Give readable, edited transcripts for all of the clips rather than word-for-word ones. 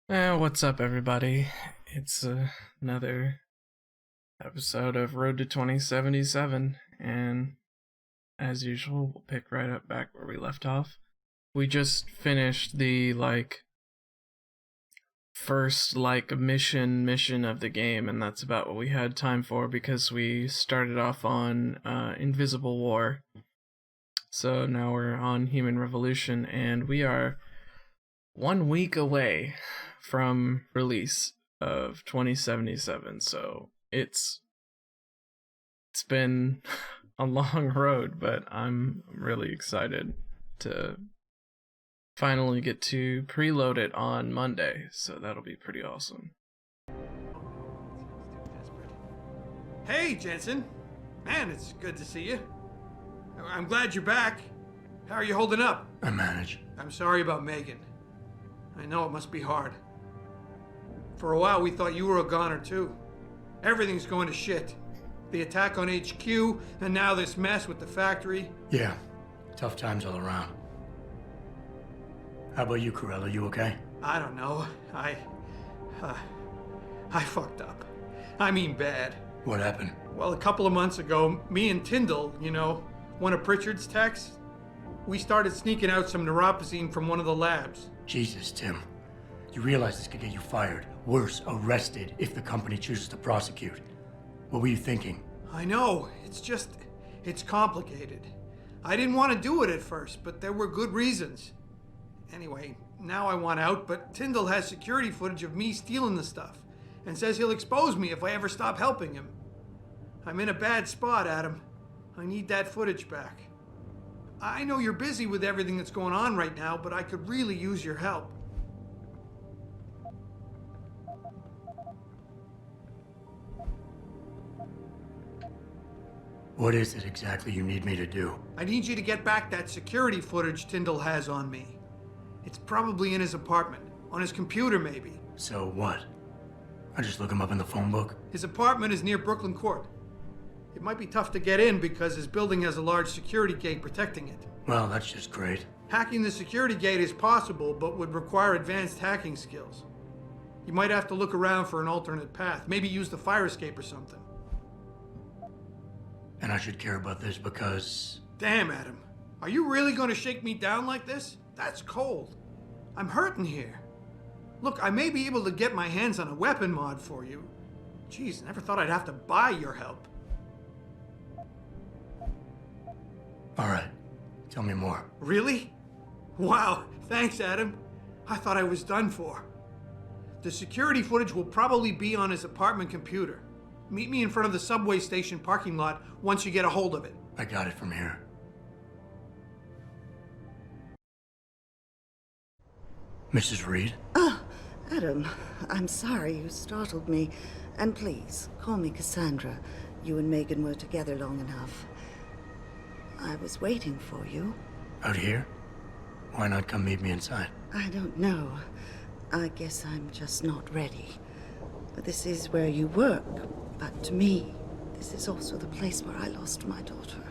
What's up, everybody? It's another episode of Road to 2077, and as usual, we'll pick right up back where we left off. We just finished the first mission of the game, and that's about what we had time for because we started off on Invisible War. So now we're on Human Revolution, and we are 1 week away from release of 2077. So it's been a long road, but I'm really excited to finally get to preload it on Monday. So that'll be pretty awesome. Hey, Jensen. Man, it's good to see you. I'm glad you're back. How are you holding up? I manage. I'm sorry about Megan. I know it must be hard. For a while, we thought you were a goner, too. Everything's going to shit. The attack on HQ, and now this mess with the factory. Yeah, tough times all around. How about you, Corella? You okay? I don't know. I fucked up. I mean bad. What happened? Well, a couple of months ago, me and Tyndall, one of Pritchard's techs, we started sneaking out some neuropozyne from one of the labs. Jesus, Tim. You realize this could get you fired. Worse, arrested if the company chooses to prosecute. What were you thinking? I know. It's complicated. I didn't want to do it at first, but there were good reasons. Anyway, now I want out, but Tyndall has security footage of me stealing the stuff and says he'll expose me if I ever stop helping him. I'm in a bad spot, Adam. I need that footage back. I know you're busy with everything that's going on right now, but I could really use your help. What is it exactly you need me to do? I need you to get back that security footage Tyndall has on me. It's probably in his apartment. On his computer, maybe. So what? I just look him up in the phone book? His apartment is near Brooklyn Court. It might be tough to get in because his building has a large security gate protecting it. Well, that's just great. Hacking the security gate is possible, but would require advanced hacking skills. You might have to look around for an alternate path. Maybe use the fire escape or something. And I should care about this because... Damn, Adam. Are you really going to shake me down like this? That's cold. I'm hurting here. Look, I may be able to get my hands on a weapon mod for you. Jeez, never thought I'd have to buy your help. All right. Tell me more. Really? Wow, thanks, Adam. I thought I was done for. The security footage will probably be on his apartment computer. Meet me in front of the subway station parking lot once you get a hold of it. I got it from here. Mrs. Reed? Oh, Adam, I'm sorry you startled me. And please, call me Cassandra. You and Megan were together long enough. I was waiting for you. Out here? Why not come meet me inside? I don't know. I guess I'm just not ready. This is where you work, but to me, this is also the place where I lost my daughter.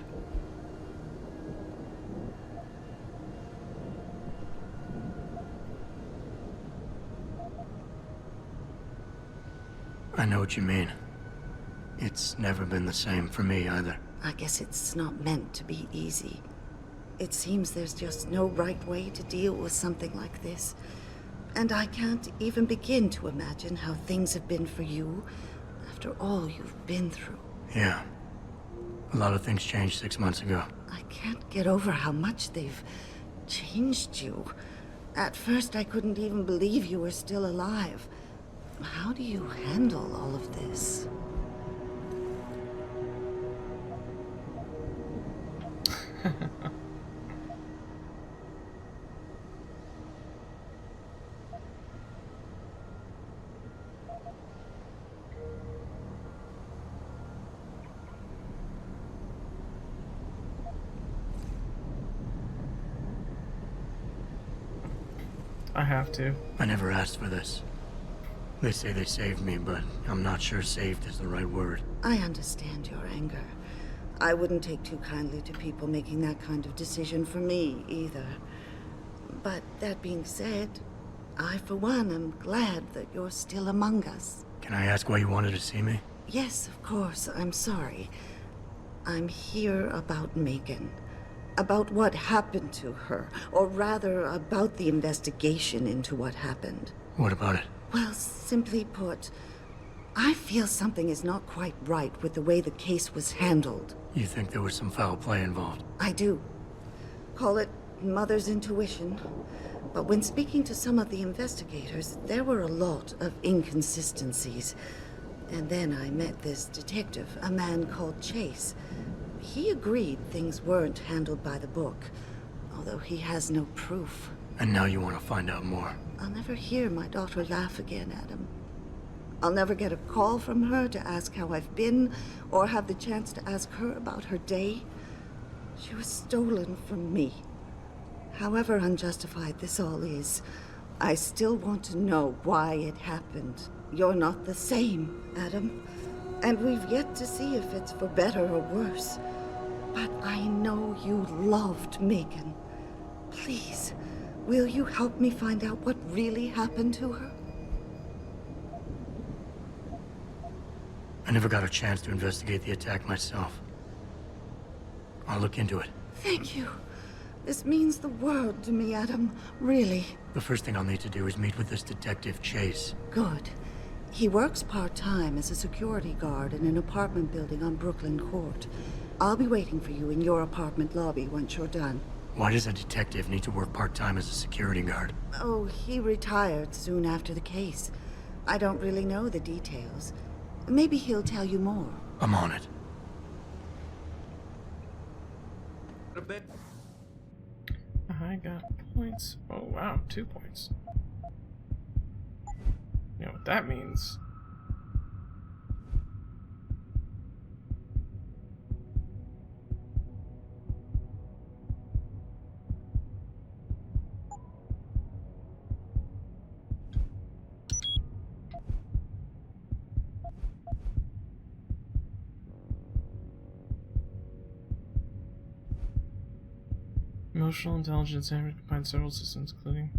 I know what you mean. It's never been the same for me either. I guess it's not meant to be easy. It seems there's just no right way to deal with something like this. And I can't even begin to imagine how things have been for you after all you've been through. Yeah. A lot of things changed 6 months ago. I can't get over how much they've changed you. At first, I couldn't even believe you were still alive. How do you handle all of this? I have to. I never asked for this. They say they saved me, but I'm not sure saved is the right word. I understand your anger. I wouldn't take too kindly to people making that kind of decision for me, either. But that being said, I, for one, am glad that you're still among us. Can I ask why you wanted to see me? Yes, of course. I'm sorry. I'm here about Megan. About what happened to her. Or rather, about the investigation into what happened. What about it? Well, simply put, I feel something is not quite right with the way the case was handled. You think there was some foul play involved? I do. Call it mother's intuition. But when speaking to some of the investigators, there were a lot of inconsistencies. And then I met this detective, a man called Chase. He agreed things weren't handled by the book, although he has no proof. And now you want to find out more? I'll never hear my daughter laugh again, Adam. I'll never get a call from her to ask how I've been, or have the chance to ask her about her day. She was stolen from me. However unjustified this all is, I still want to know why it happened. You're not the same, Adam. And we've yet to see if it's for better or worse. But I know you loved Megan. Please, will you help me find out what really happened to her? I never got a chance to investigate the attack myself. I'll look into it. Thank you. This means the world to me, Adam. Really. The first thing I'll need to do is meet with this detective, Chase. Good. He works part-time as a security guard in an apartment building on Brooklyn Court. I'll be waiting for you in your apartment lobby once you're done. Why does a detective need to work part-time as a security guard? Oh, he retired soon after the case. I don't really know the details. Maybe he'll tell you more. I'm on it. I got points. Oh wow, 2 points. You know what that means. Emotional intelligence and combines several systems, including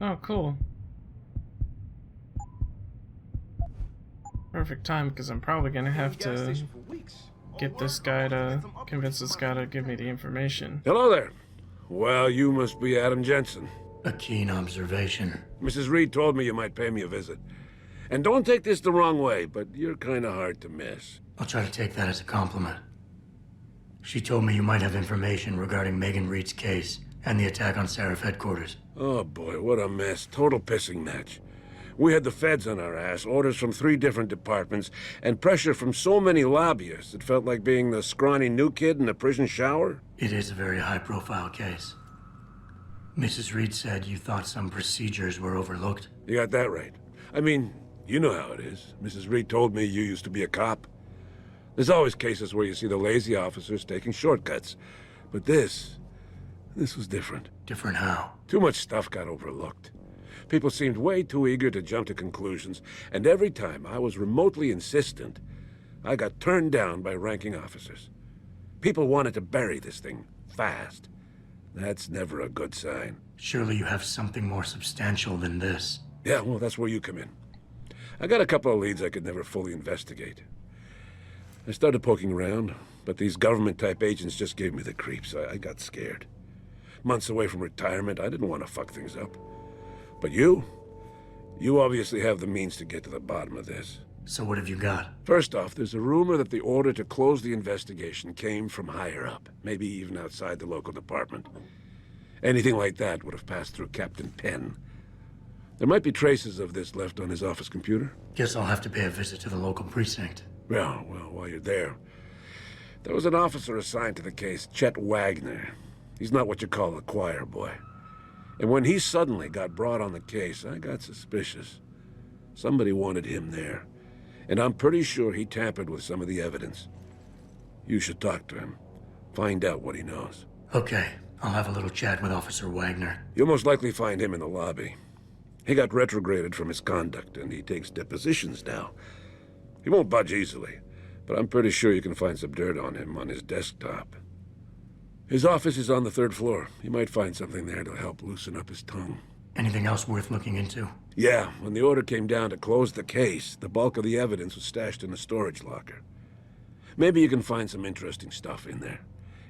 oh, cool. Perfect time, because I'm probably gonna have to get this guy to convince this guy to give me the information. Hello there. Well, you must be Adam Jensen. A keen observation. Mrs. Reed told me you might pay me a visit. And don't take this the wrong way, but you're kind of hard to miss. I'll try to take that as a compliment. She told me you might have information regarding Megan Reed's case and the attack on Seraph headquarters. Oh boy, what a mess. Total pissing match. We had the feds on our ass, orders from 3 different departments, and pressure from so many lobbyists it felt like being the scrawny new kid in a prison shower. It is a very high-profile case. Mrs. Reed said you thought some procedures were overlooked. You got that right. I mean, you know how it is. Mrs. Reed told me you used to be a cop. There's always cases where you see the lazy officers taking shortcuts. But this was different. Different how? Too much stuff got overlooked. People seemed way too eager to jump to conclusions, and every time I was remotely insistent, I got turned down by ranking officers. People wanted to bury this thing fast. That's never a good sign. Surely you have something more substantial than this. Yeah, well, that's where you come in. I got a couple of leads I could never fully investigate. I started poking around, but these government-type agents just gave me the creeps. I got scared. Months away from retirement, I didn't want to fuck things up. But you obviously have the means to get to the bottom of this. So what have you got? First off, there's a rumor that the order to close the investigation came from higher up, maybe even outside the local department. Anything like that would have passed through Captain Penn. There might be traces of this left on his office computer. Guess I'll have to pay a visit to the local precinct. Well, while you're there, there was an officer assigned to the case, Chet Wagner. He's not what you call a choir boy. And when he suddenly got brought on the case, I got suspicious. Somebody wanted him there. And I'm pretty sure he tampered with some of the evidence. You should talk to him. Find out what he knows. Okay, I'll have a little chat with Officer Wagner. You'll most likely find him in the lobby. He got retrograded from his conduct, and he takes depositions now. He won't budge easily, but I'm pretty sure you can find some dirt on him on his desktop. His office is on the 3rd floor. You might find something there to help loosen up his tongue. Anything else worth looking into? Yeah, when the order came down to close the case, the bulk of the evidence was stashed in the storage locker. Maybe you can find some interesting stuff in there.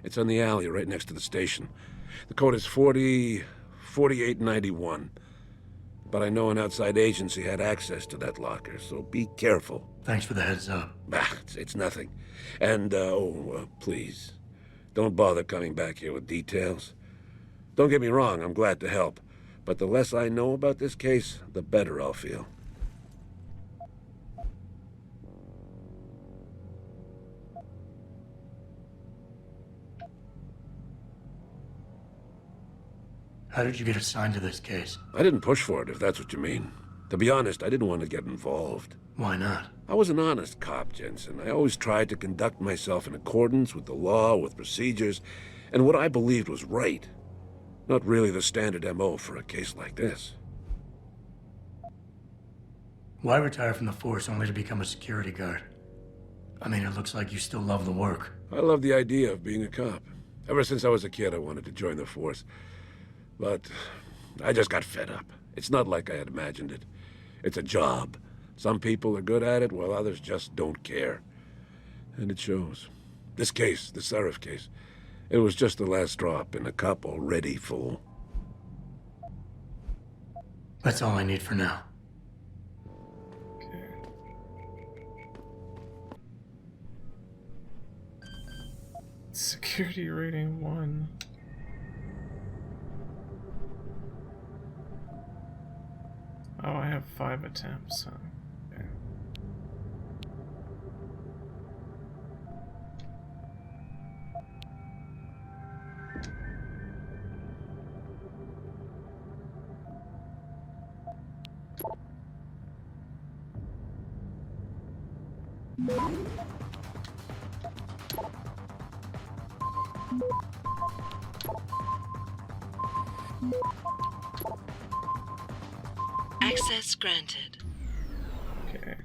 It's on the alley right next to the station. The code is 4891. But I know an outside agency had access to that locker, so be careful. Thanks for the heads up. It's nothing. And, please, don't bother coming back here with details. Don't get me wrong, I'm glad to help. But the less I know about this case, the better I'll feel. How did you get assigned to this case? I didn't push for it, if that's what you mean. To be honest, I didn't want to get involved. Why not? I was an honest cop, Jensen. I always tried to conduct myself in accordance with the law, with procedures, and what I believed was right. Not really the standard MO for a case like this. Why retire from the force only to become a security guard? I mean, it looks like you still love the work. I love the idea of being a cop. Ever since I was a kid, I wanted to join the force. But I just got fed up. It's not like I had imagined it. It's a job. Some people are good at it, while others just don't care. And it shows. This case, the Sarif case, it was just the last drop in a cup already full. That's all I need for now. Okay. Security rating 1. Oh, I have 5 attempts, huh? Okay. Access granted. Okay.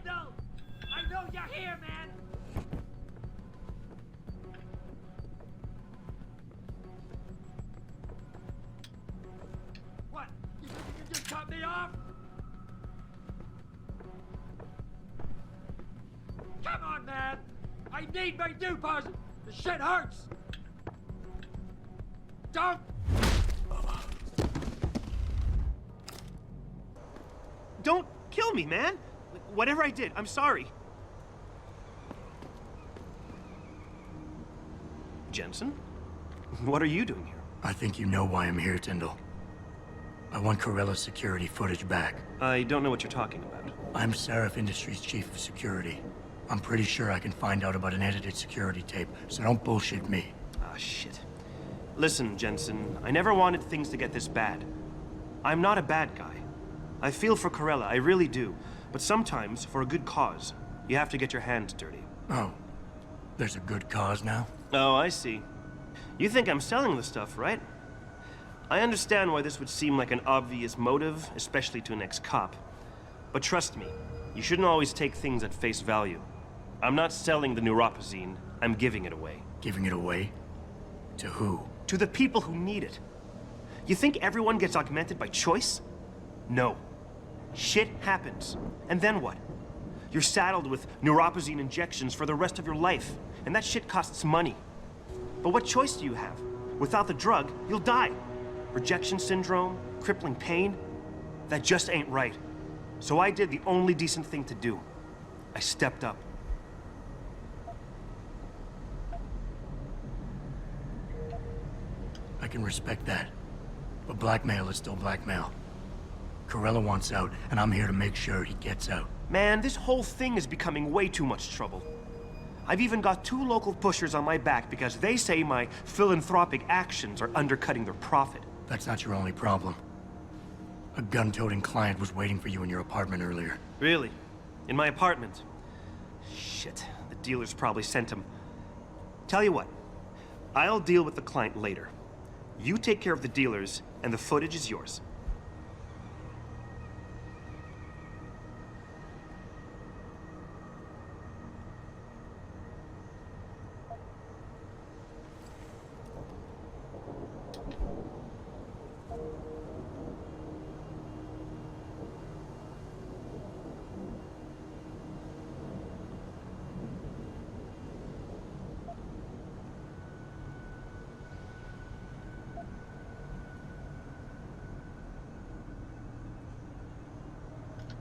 Tyndall! I know you're here, man! What? You think you can just cut me off? Come on, man! I need my deposit! The shit hurts! Don't! Don't kill me, man! Whatever I did, I'm sorry. Jensen? What are you doing here? I think you know why I'm here, Tyndall. I want Corella's security footage back. I don't know what you're talking about. I'm Sarif Industries' chief of security. I'm pretty sure I can find out about an edited security tape, so don't bullshit me. Ah, shit. Listen, Jensen, I never wanted things to get this bad. I'm not a bad guy. I feel for Corella, I really do. But sometimes, for a good cause, you have to get your hands dirty. Oh, there's a good cause now? Oh, I see. You think I'm selling the stuff, right? I understand why this would seem like an obvious motive, especially to an ex-cop. But trust me, you shouldn't always take things at face value. I'm not selling the neuropazine, I'm giving it away. Giving it away? To who? To the people who need it. You think everyone gets augmented by choice? No. Shit happens. And then what? You're saddled with neuropazine injections for the rest of your life, and that shit costs money. But what choice do you have? Without the drug, you'll die. Rejection syndrome, crippling pain. That just ain't right. So I did the only decent thing to do. I stepped up. I can respect that. But blackmail is still blackmail. Corella wants out, and I'm here to make sure he gets out. Man, this whole thing is becoming way too much trouble. I've even got 2 local pushers on my back because they say my philanthropic actions are undercutting their profit. That's not your only problem. A gun-toting client was waiting for you in your apartment earlier. Really? In my apartment? Shit, the dealers probably sent him. Tell you what, I'll deal with the client later. You take care of the dealers, and the footage is yours.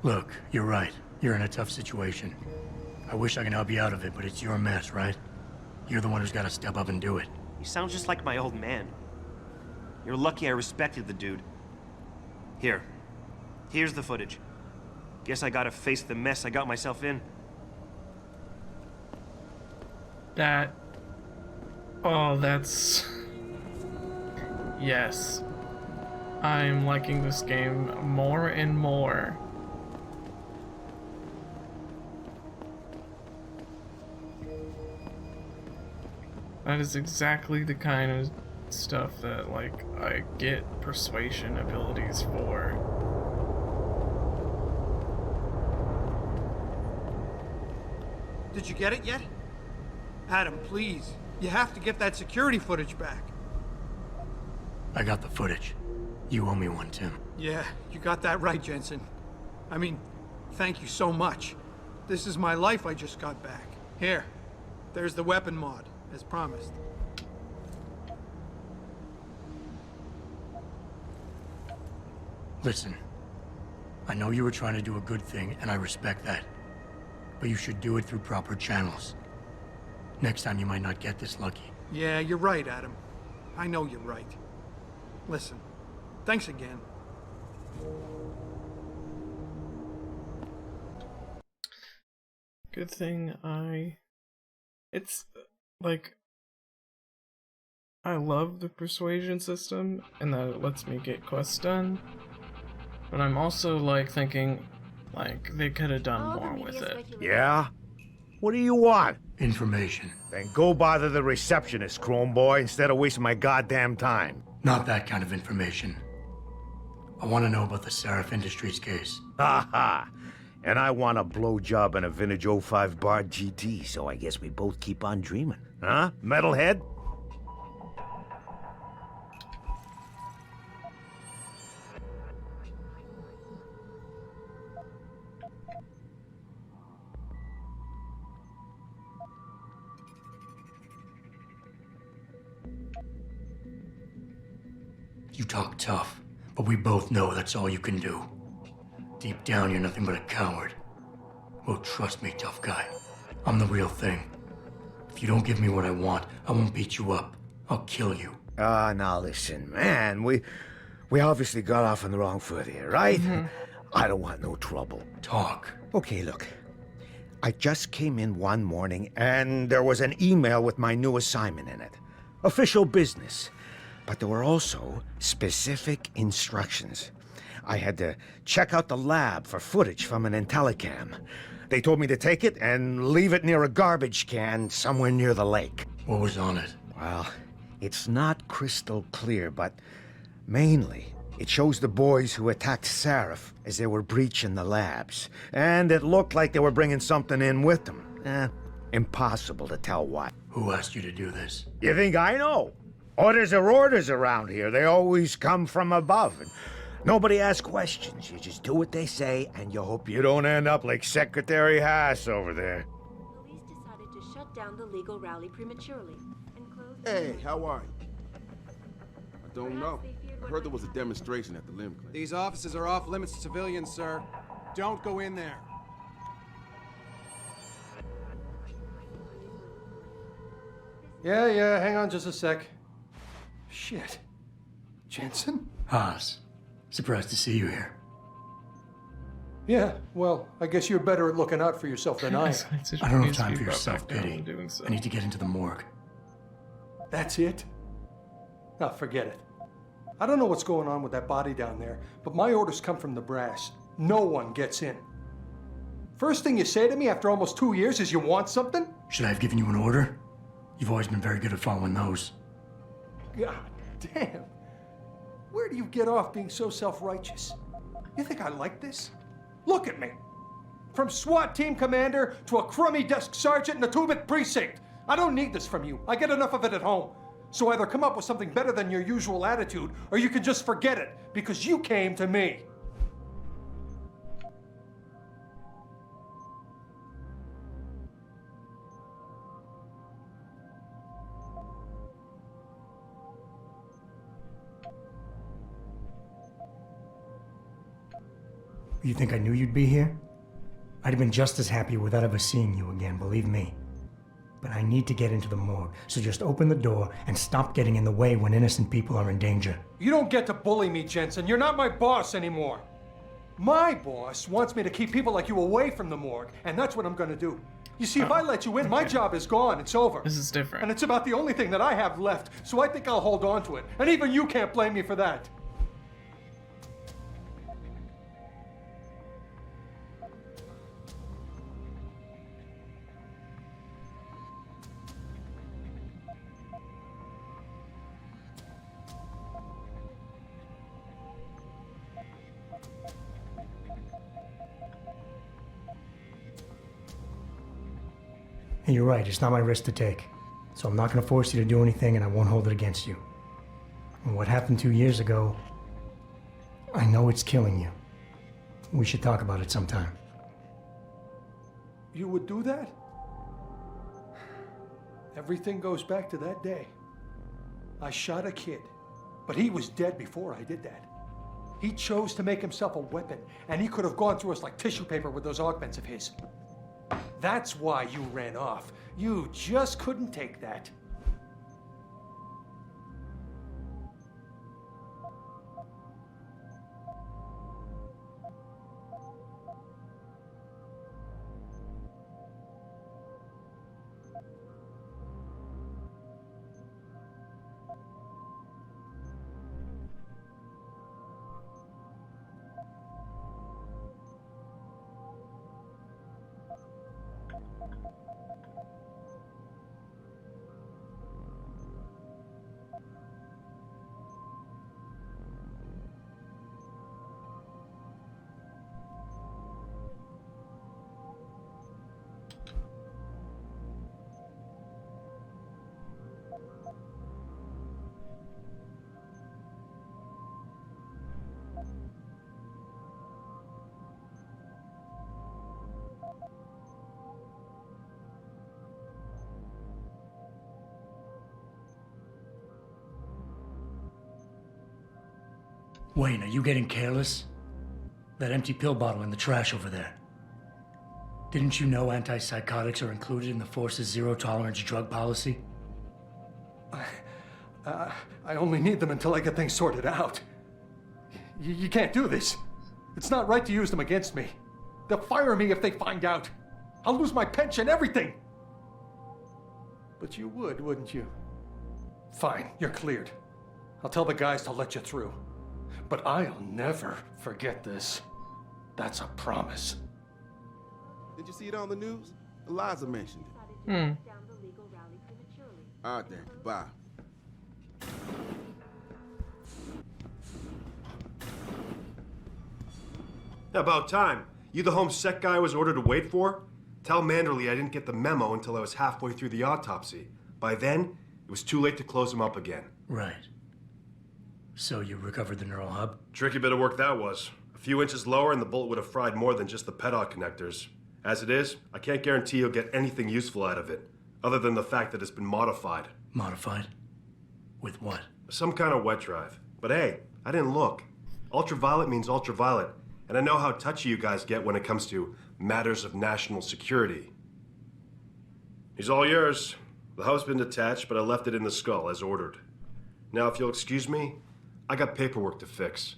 Look, you're right. You're in a tough situation. I wish I could help you out of it, but it's your mess, right? You're the one who's got to step up and do it. You sound just like my old man. You're lucky I respected the dude. Here's the footage. Guess I gotta face the mess I got myself in. That's... Yes. I'm liking this game more and more. That is exactly the kind of stuff that, like, I get persuasion abilities for. Did you get it yet? Adam, please. You have to get that security footage back. I got the footage. You owe me one, Tim. Yeah, you got that right, Jensen. I mean, thank you so much. This is my life I just got back. Here, there's the weapon mod, as promised. Listen, I know you were trying to do a good thing, and I respect that. But you should do it through proper channels. Next time you might not get this lucky. Yeah, you're right, Adam. I know you're right. Listen, thanks again. Good thing it's like I love the persuasion system and that it lets me get quests done, but I'm also like thinking like they could have done more with it. Yeah? What do you want? Information. Then go bother the receptionist, Chrome Boy, instead of wasting my goddamn time. Not that kind of information. I want to know about the Sarif Industries case. Ha ha! And I want a blowjob and a vintage 05 Bard GT, so I guess we both keep on dreaming. Huh, metalhead? You talk tough, but we both know that's all you can do. Deep down, you're nothing but a coward. Well, trust me, tough guy. I'm the real thing. If you don't give me what I want, I won't beat you up. I'll kill you. Now listen, man, we obviously got off on the wrong foot here, right? I don't want no trouble. Talk. Okay, look. I just came in one morning and there was an email with my new assignment in it. Official business. But there were also specific instructions. I had to check out the lab for footage from an Intellicam. They told me to take it and leave it near a garbage can somewhere near the lake. What was on it? Well, it's not crystal clear, but mainly it shows the boys who attacked Sarif as they were breaching the labs. And it looked like they were bringing something in with them. Impossible to tell what. Who asked you to do this? You think I know? Orders are orders around here. They always come from above. And nobody asks questions. You just do what they say, and you hope you don't end up like Secretary Haas over there. Police decided to shut down the legal rally prematurely and close... Hey, how are you? I don't know. I heard there was a demonstration at the Limb Clinic. These offices are off limits to civilians, sir. Don't go in there. Yeah, hang on just a sec. Shit. Jensen? Haas. Surprised to see you here. Yeah, well, I guess you're better at looking out for yourself than I am. I don't have time for your self-pity. I need to get into the morgue. That's it? Oh, forget it. I don't know what's going on with that body down there, but my orders come from the brass. No one gets in. First thing you say to me after almost 2 years is you want something? Should I have given you an order? You've always been very good at following those. God damn. Where do you get off being so self-righteous? You think I like this? Look at me. From SWAT team commander to a crummy desk sergeant in the 2-bit precinct. I don't need this from you. I get enough of it at home. So either come up with something better than your usual attitude, or you can just forget it, because you came to me. You think I knew you'd be here? I'd have been just as happy without ever seeing you again, believe me. But I need to get into the morgue, so just open the door and stop getting in the way when innocent people are in danger. You don't get to bully me, Jensen. You're not my boss anymore. My boss wants me to keep people like you away from the morgue, and that's what I'm gonna do. You see, if I let you in, my job is gone. It's over. This is different. And it's about the only thing that I have left, so I think I'll hold on to it. And even you can't blame me for that. And you're right, it's not my risk to take. So I'm not going to force you to do anything, and I won't hold it against you. And what happened 2 years ago, I know it's killing you. We should talk about it sometime. You would do that? Everything goes back to that day. I shot a kid, but he was dead before I did that. He chose to make himself a weapon, and he could have gone through us like tissue paper with those augments of his. That's why you ran off. You just couldn't take that. Wayne, are you getting careless? That empty pill bottle in the trash over there. Didn't you know antipsychotics are included in the Force's zero-tolerance drug policy? I only need them until I get things sorted out. You can't do this. It's not right to use them against me. They'll fire me if they find out. I'll lose my pension, everything. But you would, wouldn't you? Fine, you're cleared. I'll tell the guys to let you through. But I'll never forget this. That's a promise. Did you see it on the news? Eliza mentioned it. All right then, goodbye. About time. You the HomeSec guy I was ordered to wait for? Tell Manderley I didn't get the memo until I was halfway through the autopsy. By then, it was too late to close him up again. Right. So you recovered the neural hub? Tricky bit of work that was. A few inches lower and the bullet would have fried more than just the pedal connectors. As it is, I can't guarantee you'll get anything useful out of it, other than the fact that it's been modified. Modified? With what? Some kind of wet drive. But hey, I didn't look. Ultraviolet means ultraviolet, and I know how touchy you guys get when it comes to matters of national security. He's all yours. The hub's been detached, but I left it in the skull as ordered. Now, if you'll excuse me, I got paperwork to fix.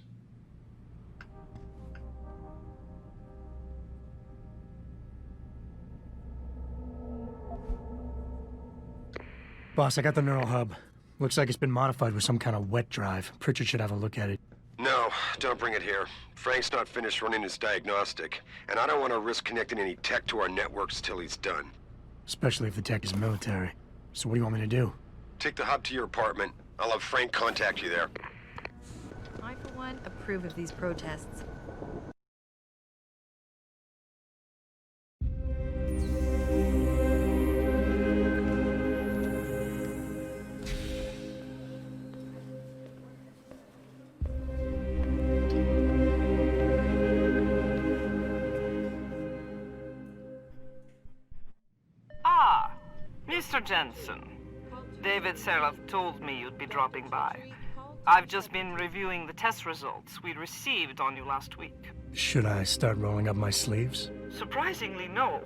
Boss, I got the neural hub. Looks like it's been modified with some kind of wet drive. Pritchard should have a look at it. No, don't bring it here. Frank's not finished running his diagnostic, and I don't want to risk connecting any tech to our networks till he's done. Especially if the tech is military. So what do you want me to do? Take the hub to your apartment. I'll have Frank contact you there. I, for one, approve of these protests. Mr. Jensen, David Seraph told me you'd be dropping by. I've just been reviewing the test results we received on you last week. Should I start rolling up my sleeves? Surprisingly, no.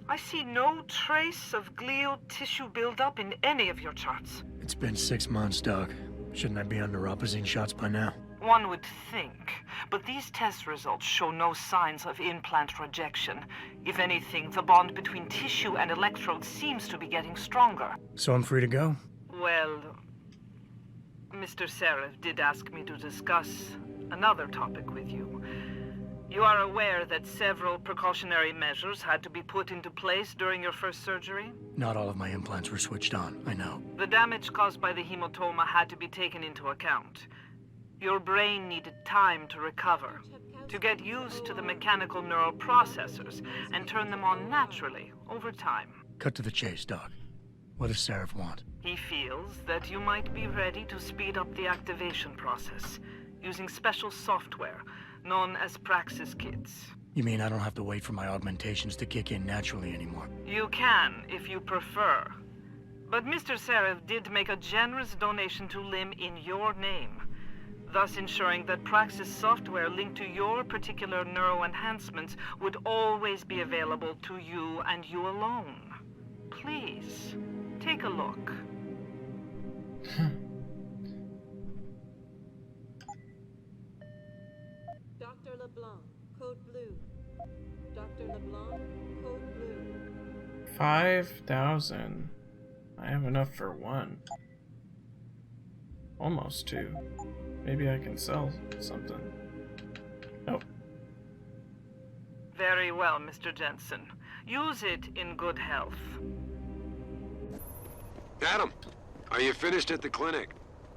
I see no trace of glial tissue buildup in any of your charts. It's been 6 months, Doc. Shouldn't I be on neuropozyne shots by now? One would think, but these test results show no signs of implant rejection. If anything, the bond between tissue and electrodes seems to be getting stronger. So I'm free to go? Well, Mr. Seraph did ask me to discuss another topic with you. You are aware that several precautionary measures had to be put into place during your first surgery? Not all of my implants were switched on, I know. The damage caused by the hematoma had to be taken into account. Your brain needed time to recover, to get used to the mechanical neural processors and turn them on naturally over time. Cut to the chase, Doc. What does Seraph want? He feels that you might be ready to speed up the activation process using special software known as Praxis kits. You mean I don't have to wait for my augmentations to kick in naturally anymore? You can, if you prefer. But Mr. Seraph did make a generous donation to LIM in your name, thus ensuring that Praxis software linked to your particular neuroenhancements would always be available to you and you alone. Please, take a look. Dr. LeBlanc, code blue. Dr. LeBlanc, code blue. 5,000. I have enough for one. Almost two. Maybe I can sell something. Nope. Very well, Mr. Jensen. Use it in good health. Adam, are you finished at the clinic?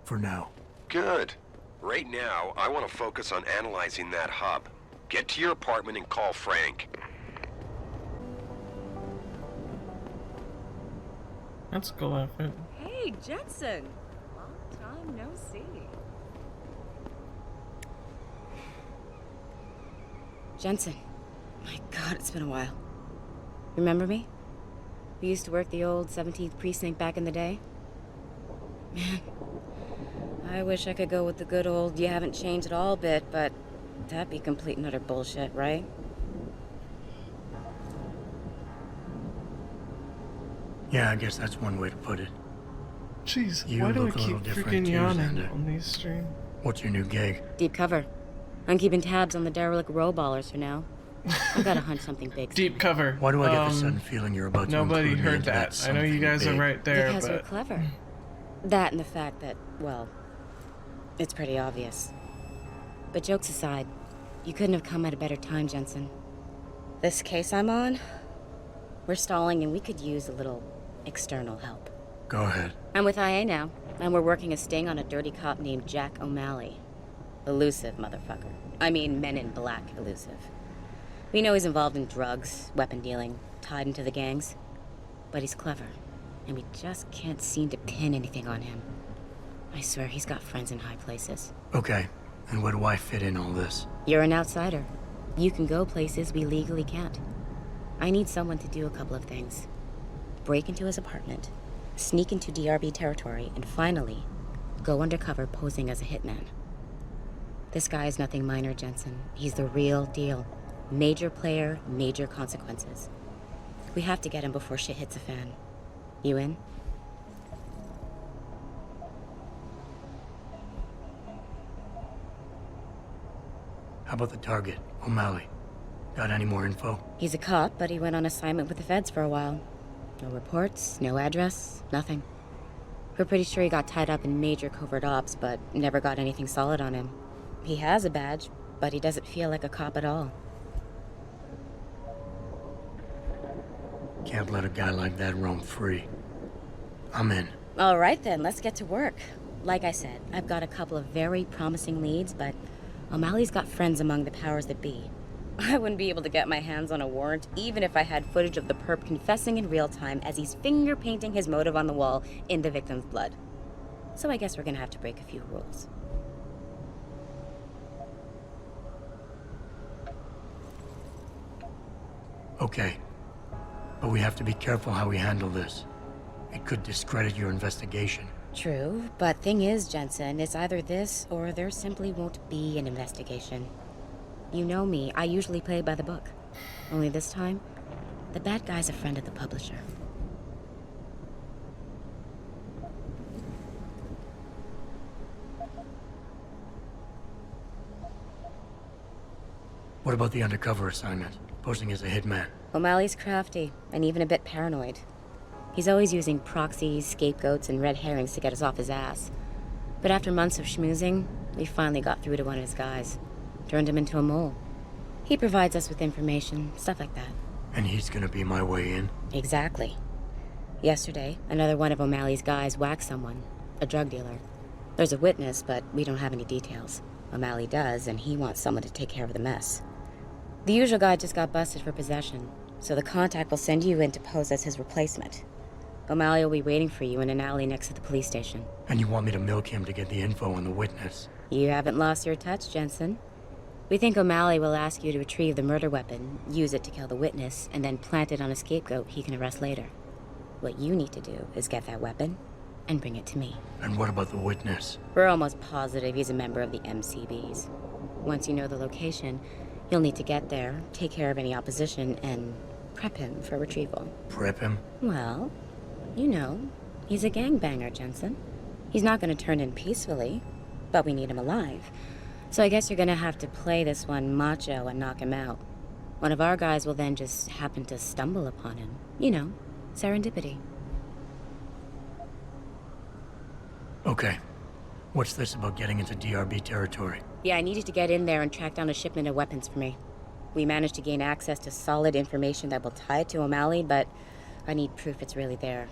For now. Good. Right now, I want to focus on analyzing that hub. Get to your apartment and call Frank. That's a cool outfit. Hey, Jensen! Long time no see. Jensen. My God, it's been a while. Remember me? We used to work the old 17th precinct back in the day. Man, I wish I could go with the good old you haven't changed at all bit, but that'd be complete and utter bullshit, right? Yeah, I guess that's one way to put it. Jeez, You why do I look a little keep different freaking too, yawning Xander. on these streams? What's your new gig? Deep cover. I'm keeping tabs on the derelict row ballers for now. I've got to hunt something big. Deep cover. Why do I get the sudden feeling you're about to Nobody include me heard into that. I know you guys something are big? right there, Because you're but clever. That and the fact that, well, it's pretty obvious. But jokes aside, you couldn't have come at a better time, Jensen. This case I'm on, we're stalling and we could use a little external help. Go ahead. I'm with IA now, and we're working a sting on a dirty cop named Jack O'Malley. Elusive motherfucker. I mean, Men in Black elusive. We know he's involved in drugs, weapon dealing, tied into the gangs. But he's clever, and we just can't seem to pin anything on him. I swear he's got friends in high places. Okay, and where do I fit in all this? You're an outsider. You can go places we legally can't. I need someone to do a couple of things. Break into his apartment, sneak into DRB territory, and finally, go undercover posing as a hitman. This guy is nothing minor, Jensen. He's the real deal. Major player, major consequences. We have to get him before shit hits the fan. You in? How about the target, O'Malley? Got any more info? He's a cop, but he went on assignment with the feds for a while. No reports, no address, nothing. We're pretty sure he got tied up in major covert ops, but never got anything solid on him. He has a badge, but he doesn't feel like a cop at all. Can't let a guy like that roam free. I'm in. All right then, let's get to work. Like I said, I've got a couple of very promising leads, but O'Malley's got friends among the powers that be. I wouldn't be able to get my hands on a warrant, even if I had footage of the perp confessing in real time as he's finger painting his motive on the wall in the victim's blood. So I guess we're gonna have to break a few rules. Okay. But we have to be careful how we handle this. It could discredit your investigation. True, but thing is, Jensen, it's either this or there simply won't be an investigation. You know me, I usually play by the book. Only this time, the bad guy's a friend of the publisher. What about the undercover assignment? Posing as a hitman. O'Malley's crafty, and even a bit paranoid. He's always using proxies, scapegoats, and red herrings to get us off his ass. But after months of schmoozing, we finally got through to one of his guys. Turned him into a mole. He provides us with information, stuff like that. And he's gonna be my way in? Exactly. Yesterday, another one of O'Malley's guys whacked someone, a drug dealer. There's a witness, but we don't have any details. O'Malley does, and he wants someone to take care of the mess. The usual guy just got busted for possession, so the contact will send you in to pose as his replacement. O'Malley will be waiting for you in an alley next to the police station. And you want me to milk him to get the info on the witness? You haven't lost your touch, Jensen. We think O'Malley will ask you to retrieve the murder weapon, use it to kill the witness, and then plant it on a scapegoat he can arrest later. What you need to do is get that weapon and bring it to me. And what about the witness? We're almost positive he's a member of the MCBs. Once you know the location, you'll need to get there, take care of any opposition, and prep him for retrieval. Prep him? Well, you know, he's a gangbanger, Jensen. He's not going to turn in peacefully, but we need him alive. So I guess you're going to have to play this one macho and knock him out. One of our guys will then just happen to stumble upon him. You know, serendipity. Okay. What's this about getting into DRB territory? Yeah, I needed to get in there and track down a shipment of weapons for me. We managed to gain access to solid information that will tie it to O'Malley, but I need proof it's really there.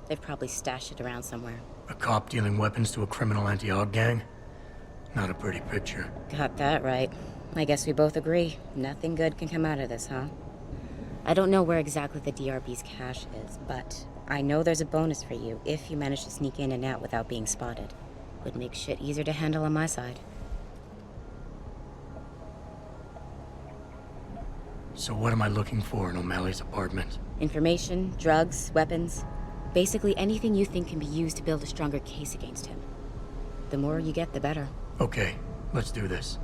They've probably stashed it around somewhere. A cop dealing weapons to a criminal anti-Aug gang? Not a pretty picture. Got that right. I guess we both agree. Nothing good can come out of this, huh? I don't know where exactly the DRB's cache is, but I know there's a bonus for you if you manage to sneak in and out without being spotted. Would make shit easier to handle on my side. So what am I looking for in O'Malley's apartment? Information, drugs, weapons. Basically anything you think can be used to build a stronger case against him. The more you get, the better. Okay, let's do this.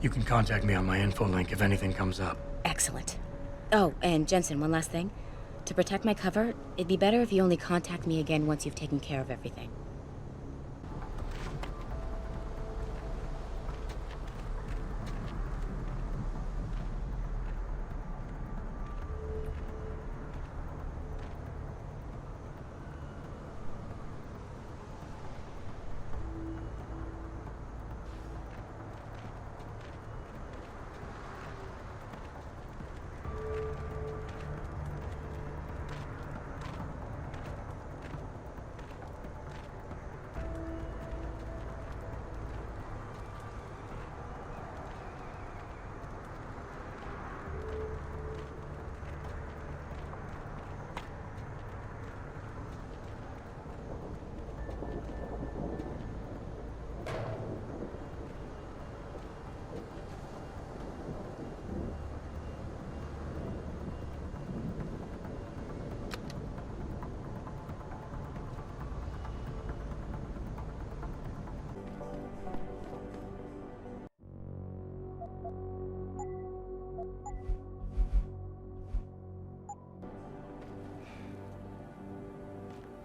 You can contact me on my info link if anything comes up. Excellent. Oh, and Jensen, one last thing. To protect my cover, it'd be better if you only contact me again once you've taken care of everything.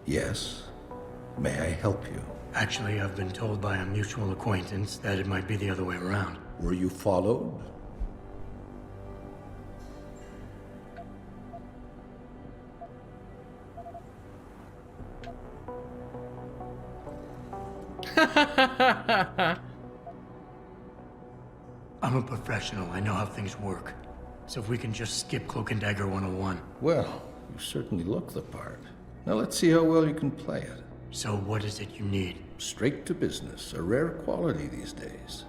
Yes. May I help you? Actually, I've been told by a mutual acquaintance that it might be the other way around. Were you followed? I'm a professional. I know how things work. So if we can just skip Cloak and Dagger 101. Well, you certainly look the part. Now let's see how well you can play it. So what is it you need? Straight to business, a rare quality these days.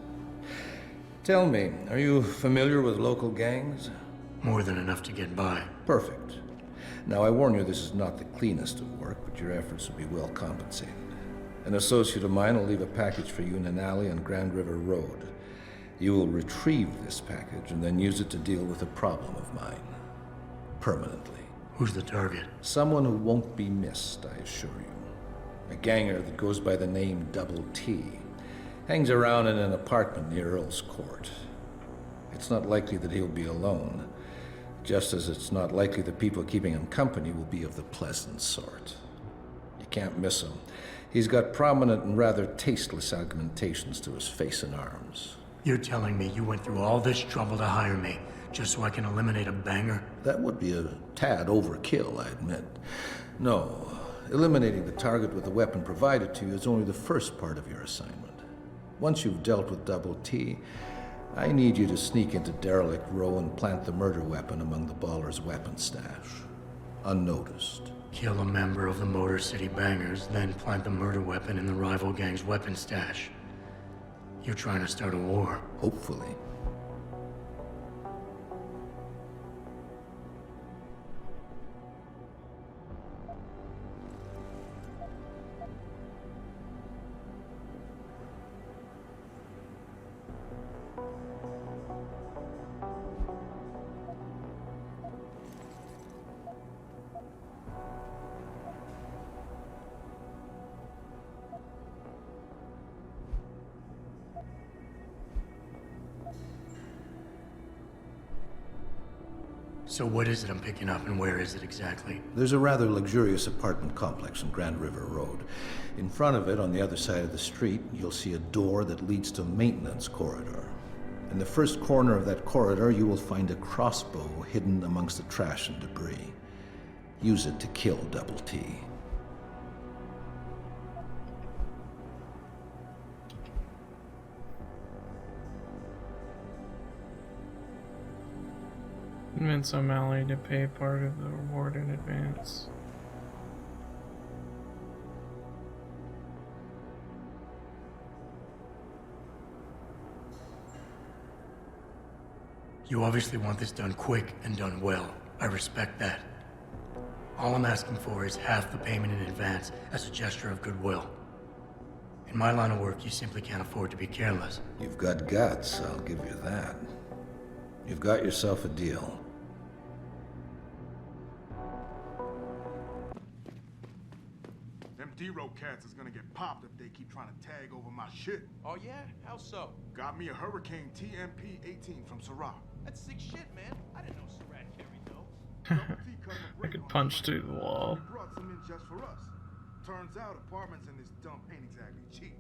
Tell me, are you familiar with local gangs? More than enough to get by. Perfect. Now I warn you, this is not the cleanest of work, but your efforts will be well compensated. An associate of mine will leave a package for you in an alley on Grand River Road. You will retrieve this package and then use it to deal with a problem of mine. Permanently. Who's the target? Someone who won't be missed, I assure you. A ganger that goes by the name Double T. Hangs around in an apartment near Earl's Court. It's not likely that he'll be alone, just as it's not likely the people keeping him company will be of the pleasant sort. You can't miss him. He's got prominent and rather tasteless augmentations to his face and arms. You're telling me you went through all this trouble to hire me, just so I can eliminate a banger? That would be a tad overkill, I admit. No, eliminating the target with the weapon provided to you is only the first part of your assignment. Once you've dealt with Double T, I need you to sneak into Derelict Row and plant the murder weapon among the Baller's weapon stash. Unnoticed. Kill a member of the Motor City Bangers, then plant the murder weapon in the rival gang's weapon stash. You're trying to start a war. Hopefully. So what is it I'm picking up, and where is it exactly? There's a rather luxurious apartment complex on Grand River Road. In front of it, on the other side of the street, you'll see a door that leads to a maintenance corridor. In the first corner of that corridor, you will find a crossbow hidden amongst the trash and debris. Use it to kill Double T. Convince O'Malley to pay part of the reward in advance. You obviously want this done quick and done well. I respect that. All I'm asking for is half the payment in advance as a gesture of goodwill. In my line of work, you simply can't afford to be careless. You've got guts, I'll give you that. You've got yourself a deal. Them D-Row cats is gonna get popped if they keep trying to tag over my shit. Oh yeah? How so? Got me a Hurricane TMP-18 from Syrah. That's sick shit, man. I didn't know Surratt carried those. I could punch through the wall. He brought some in just for us. Turns out apartments in this dump ain't exactly cheap.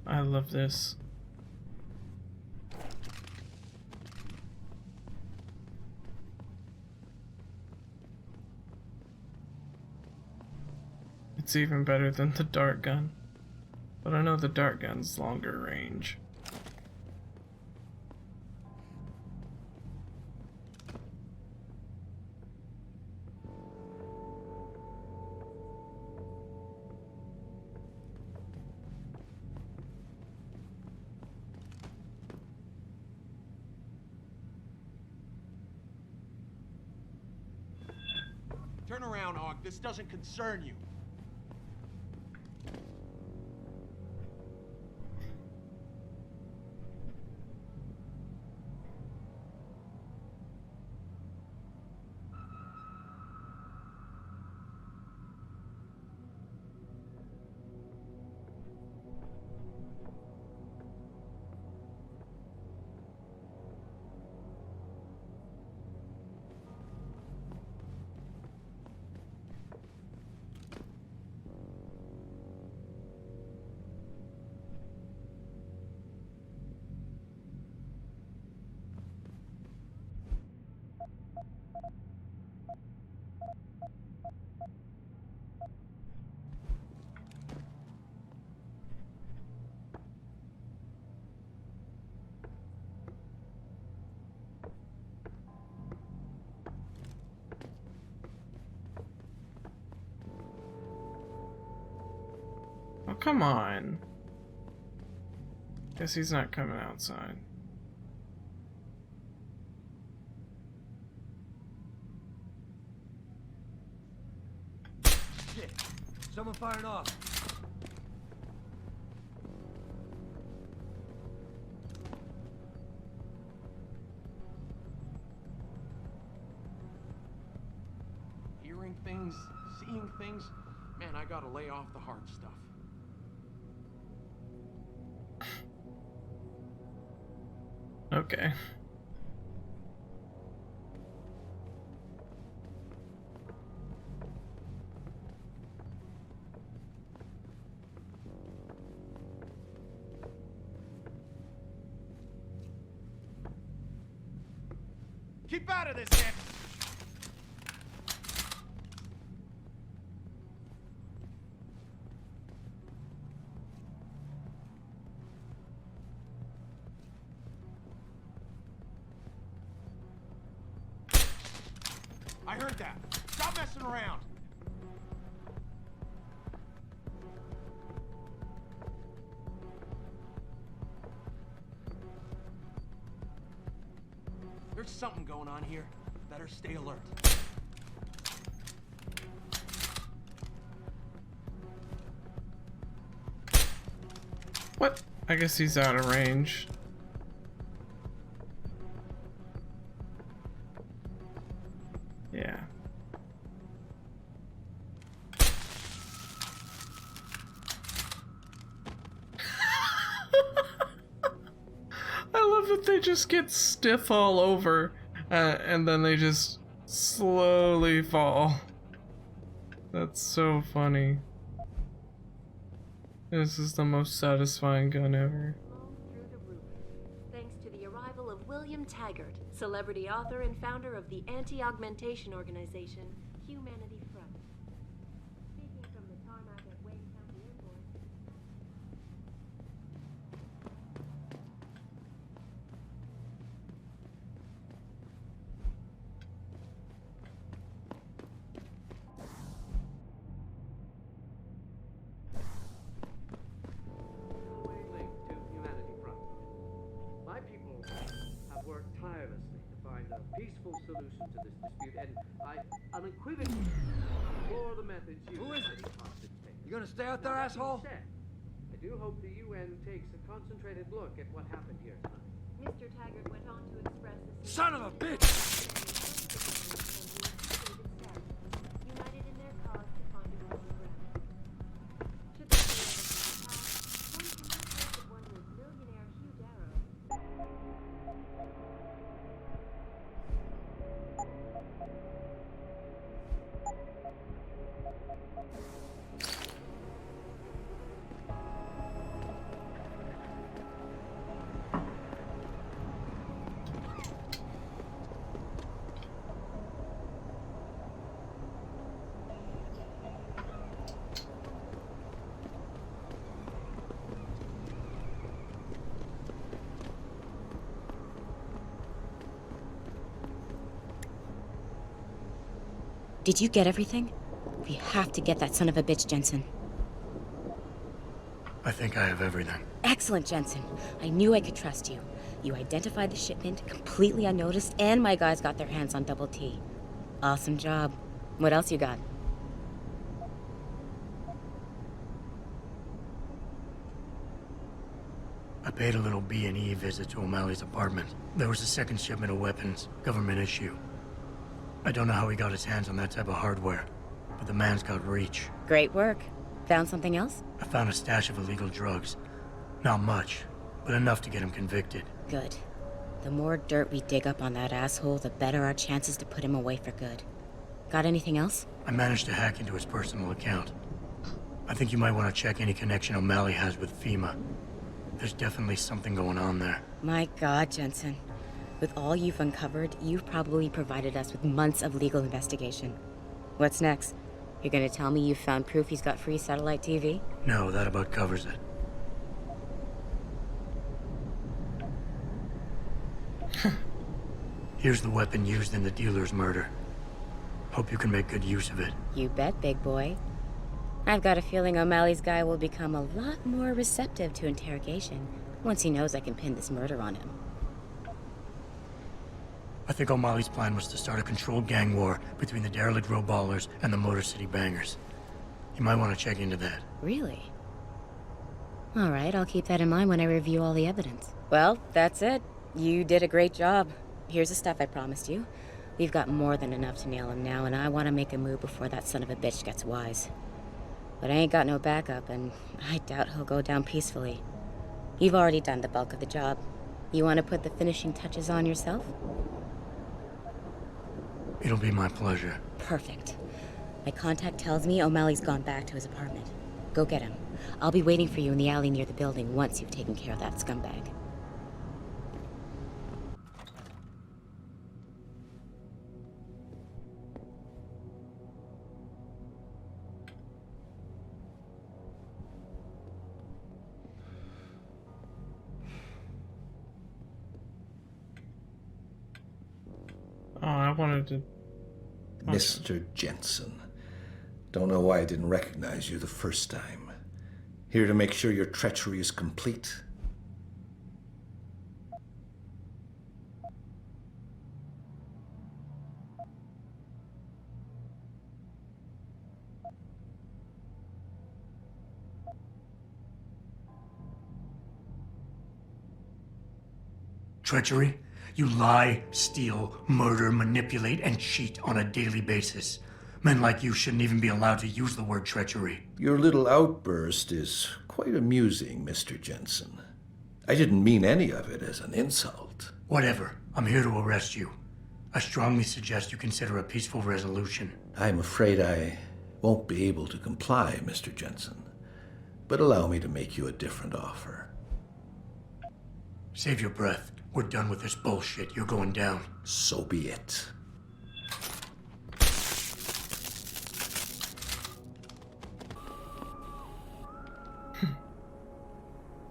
I love this. It's even better than the dart gun. But I know the dart gun's longer range. Turn around, Hawk. This doesn't concern you. come on. Guess he's not coming outside. Shit. Someone firing off. Hearing things, seeing things. Man, I gotta lay off the hard stuff. Okay. Keep out of this, man! I heard that. Stop messing around. There's something going on here. Better stay alert. What? I guess he's out of range. Yeah. I love that they just get stiff all over, and then they just slowly fall. That's so funny. This is the most satisfying gun ever. Through the roof, thanks to the arrival of William Taggart, celebrity author and founder of the anti-augmentation organization, Humanity Front. Speaking from the tarmac at Wayne County Airport. Link to Humanity Front. My people have worked tirelessly to find a peaceful solution to this dispute, and I unequivocally explore the methods used. Who is it? You gonna stay out there, Now, that being asshole? said, I do hope the UN takes a concentrated look at what happened here tonight. Mr. Taggart went on to express the Son of a bitch! united in their cause to find a common ground. Should they be able to pass, one cannot think of one was millionaire Hugh Darrow. Did you get everything? We have to get that son of a bitch, Jensen. I think I have everything. Excellent, Jensen. I knew I could trust you. You identified the shipment completely unnoticed, and my guys got their hands on Double T. Awesome job. What else you got? I paid a little B&E visit to O'Malley's apartment. There was a second shipment of weapons, government issue. I don't know how he got his hands on that type of hardware, but the man's got reach. Great work. Found something else? I found a stash of illegal drugs. Not much, but enough to get him convicted. Good. The more dirt we dig up on that asshole, the better our chances to put him away for good. Got anything else? I managed to hack into his personal account. I think you might want to check any connection O'Malley has with FEMA. There's definitely something going on there. My God, Jensen. With all you've uncovered, you've probably provided us with months of legal investigation. What's next? You're gonna tell me you found proof he's got free satellite TV? No, that about covers it. Here's the weapon used in the dealer's murder. Hope you can make good use of it. You bet, big boy. I've got a feeling O'Malley's guy will become a lot more receptive to interrogation once he knows I can pin this murder on him. I think O'Malley's plan was to start a controlled gang war between the derelict row ballers and the Motor City bangers. You might want to check into that. Really? All right, I'll keep that in mind when I review all the evidence. Well, that's it. You did a great job. Here's the stuff I promised you. We've got more than enough to nail him now, and I want to make a move before that son of a bitch gets wise. But I ain't got no backup, and I doubt he'll go down peacefully. You've already done the bulk of the job. You want to put the finishing touches on yourself? It'll be my pleasure. Perfect. My contact tells me O'Malley's gone back to his apartment. Go get him. I'll be waiting for you in the alley near the building once you've taken care of that scumbag. Oh, I wanted to... Mr. Jensen. Don't know why I didn't recognize you the first time. Here to make sure your treachery is complete. Treachery? You lie, steal, murder, manipulate, and cheat on a daily basis. Men like you shouldn't even be allowed to use the word treachery. Your little outburst is quite amusing, Mr. Jensen. I didn't mean any of it as an insult. Whatever. I'm here to arrest you. I strongly suggest you consider a peaceful resolution. I'm afraid I won't be able to comply, Mr. Jensen. But allow me to make you a different offer. Save your breath. We're done with this bullshit. You're going down. So be it.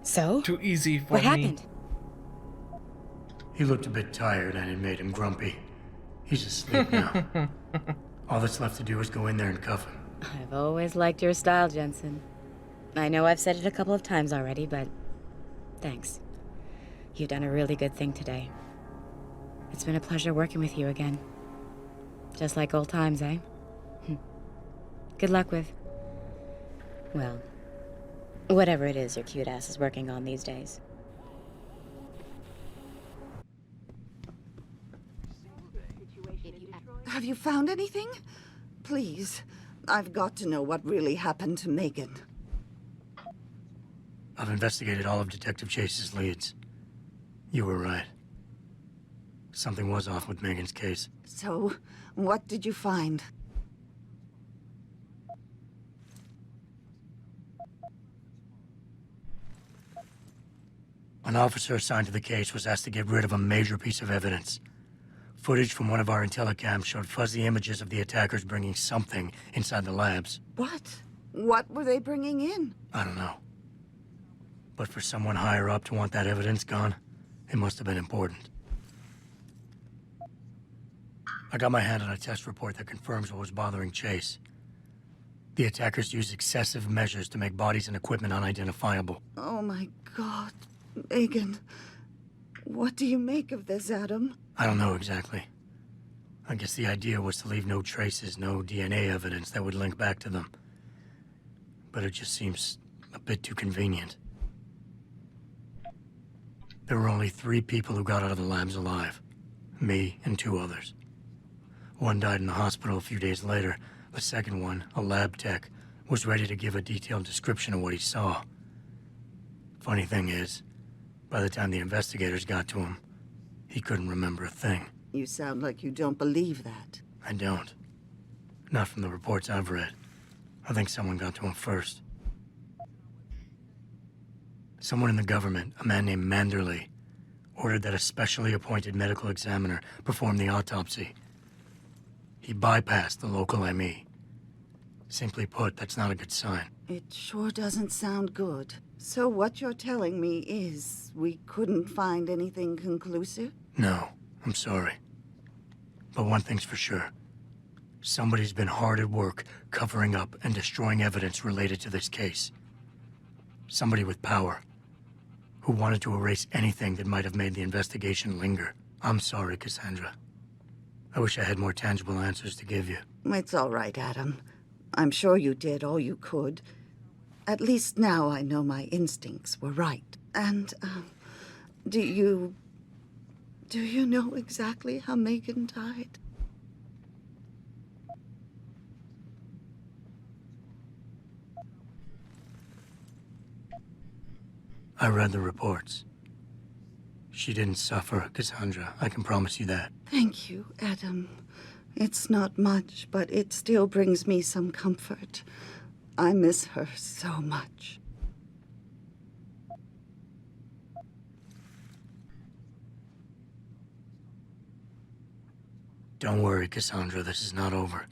So? Too easy for what me. happened? He looked a bit tired and it made him grumpy. He's asleep now. All that's left to do is go in there and cuff him. I've always liked your style, Jensen. I know I've said it a couple of times already, but thanks. You've done a really good thing today. It's been a pleasure working with you again. Just like old times, eh? Good luck with... well, whatever it is your cute ass is working on these days. Have you found anything? Please. I've got to know what really happened to Megan. I've investigated all of Detective Chase's leads. You were right. Something was off with Megan's case. So, what did you find? An officer assigned to the case was asked to get rid of a major piece of evidence. Footage from one of our intellicams showed fuzzy images of the attackers bringing something inside the labs. What? What were they bringing in? I don't know. But for someone higher up to want that evidence gone, it must have been important. I got my hand on a test report that confirms what was bothering Chase. The attackers used excessive measures to make bodies and equipment unidentifiable. Oh my God, Megan. What do you make of this, Adam? I don't know exactly. I guess the idea was to leave no traces, no DNA evidence that would link back to them. But it just seems a bit too convenient. There were only 3 people who got out of the labs alive. Me and 2 others. One died in the hospital a few days later. The second one, a lab tech, was ready to give a detailed description of what he saw. Funny thing is, by the time the investigators got to him, he couldn't remember a thing. You sound like you don't believe that. I don't. Not from the reports I've read. I think someone got to him first. Someone in the government, a man named Manderley, ordered that a specially appointed medical examiner perform the autopsy. He bypassed the local ME. Simply put, that's not a good sign. It sure doesn't sound good. So what you're telling me is we couldn't find anything conclusive? No, I'm sorry. But one thing's for sure. Somebody's been hard at work covering up and destroying evidence related to this case. Somebody with power, who wanted to erase anything that might have made the investigation linger. I'm sorry, Cassandra. I wish I had more tangible answers to give you. It's all right, Adam. I'm sure you did all you could. At least now I know my instincts were right. And, do you know exactly how Megan died? I read the reports. She didn't suffer, Cassandra. I can promise you that. Thank you, Adam. It's not much, but it still brings me some comfort. I miss her so much. Don't worry, Cassandra. This is not over.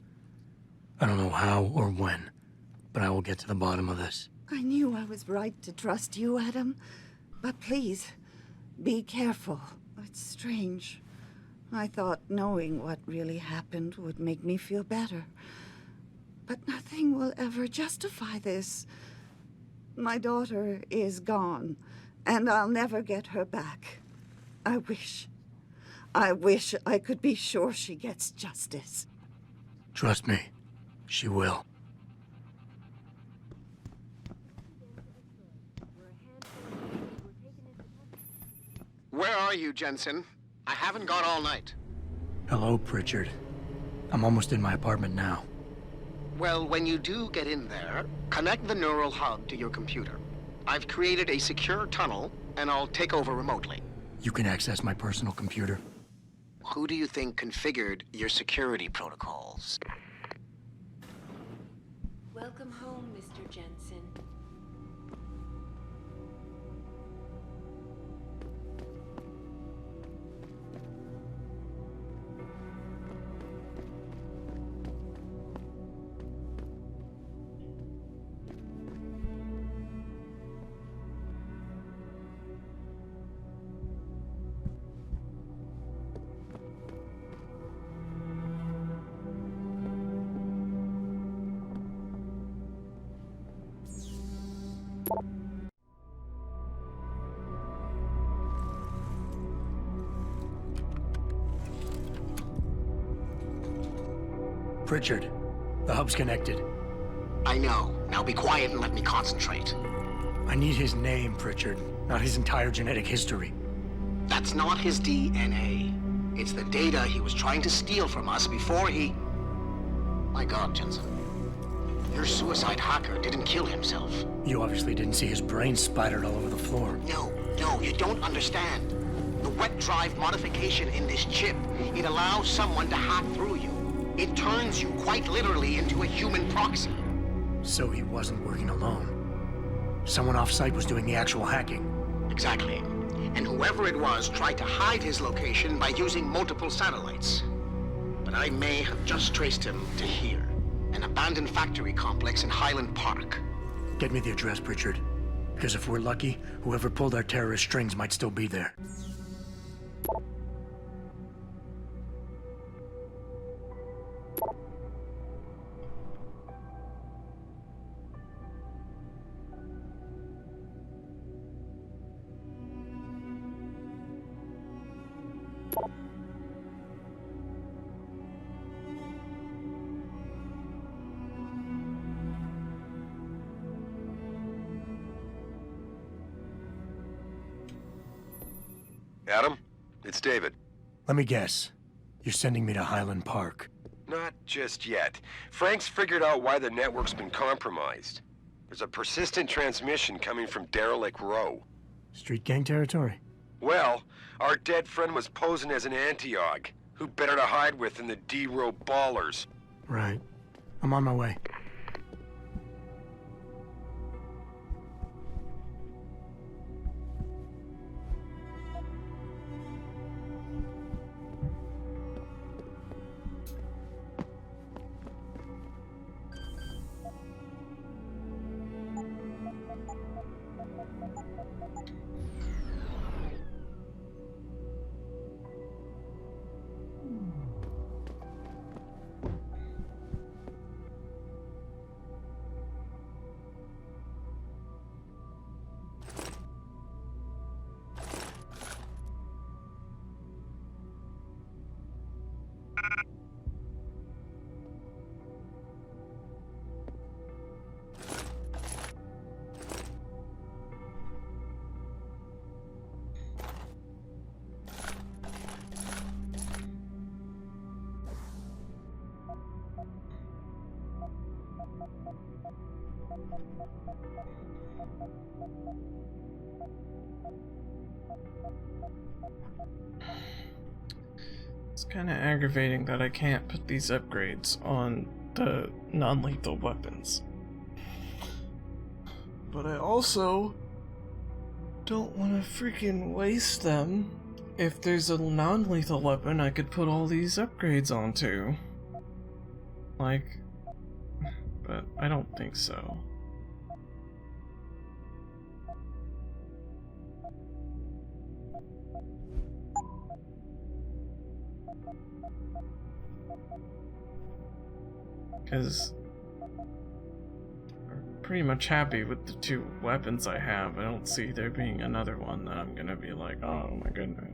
I don't know how or when, but I will get to the bottom of this. I knew I was right to trust you, Adam. But please, be careful. It's strange. I thought knowing what really happened would make me feel better. But nothing will ever justify this. My daughter is gone, and I'll never get her back. I wish I could be sure she gets justice. Trust me, she will. Where are you, Jensen? I haven't got all night. Hello, Pritchard. I'm almost in my apartment now. Well, when you do get in there, connect the neural hub to your computer. I've created a secure tunnel, and I'll take over remotely. You can access my personal computer. Who do you think configured your security protocols? Welcome home, Mr. Jensen. Pritchard, the hub's connected. I know. Now be quiet and let me concentrate. I need his name, Pritchard, not his entire genetic history. That's not his DNA. It's the data he was trying to steal from us before he... My God, Jensen. Your suicide hacker didn't kill himself. You obviously didn't see his brain splattered all over the floor. No, you don't understand. The wet drive modification in this chip, it allows someone to hack through you. It turns you quite literally into a human proxy. So he wasn't working alone. Someone off-site was doing the actual hacking. Exactly. And whoever it was tried to hide his location by using multiple satellites. But I may have just traced him to here. An abandoned factory complex in Highland Park. Get me the address, Pritchard. Because if we're lucky, whoever pulled our terrorist strings might still be there. Adam, it's David. Let me guess. You're sending me to Highland Park. Not just yet. Frank's figured out why the network's been compromised. There's a persistent transmission coming from Derelict Row. Street gang territory? Well, our dead friend was posing as an Antiog. Who better to hide with than the D-Row ballers? Right. I'm on my way. It's kind of aggravating that I can't put these upgrades on the non-lethal weapons. But I also don't want to freaking waste them. If there's a non-lethal weapon I could put all these upgrades onto. Like, but I don't think so. Because I'm pretty much happy with the 2 weapons I have. I don't see there being another one that I'm gonna be like, oh my goodness.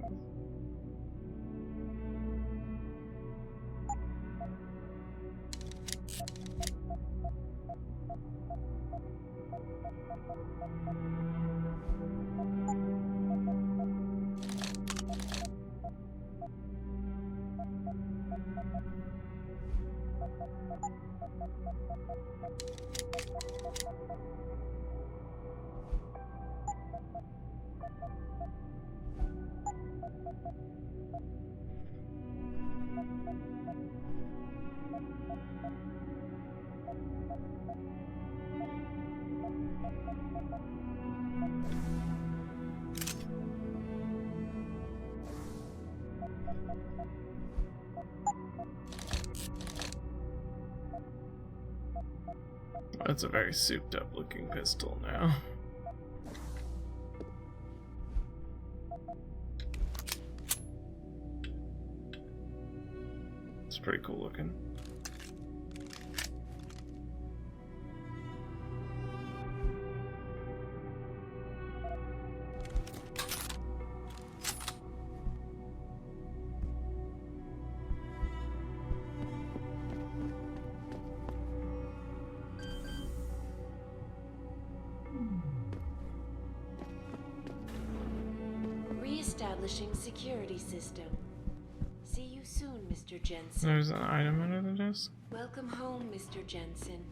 That's a very souped up looking pistol now. It's pretty cool looking. Establishing security system. See you soon, Mr. Jensen. There's an item under the desk. Welcome home, Mr. Jensen.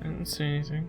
I didn't see anything.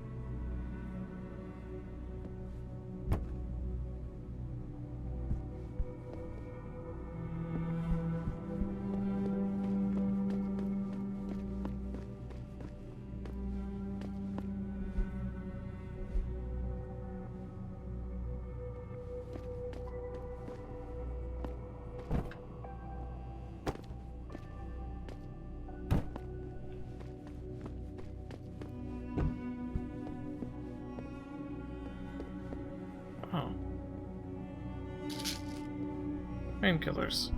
Oh. Painkillers.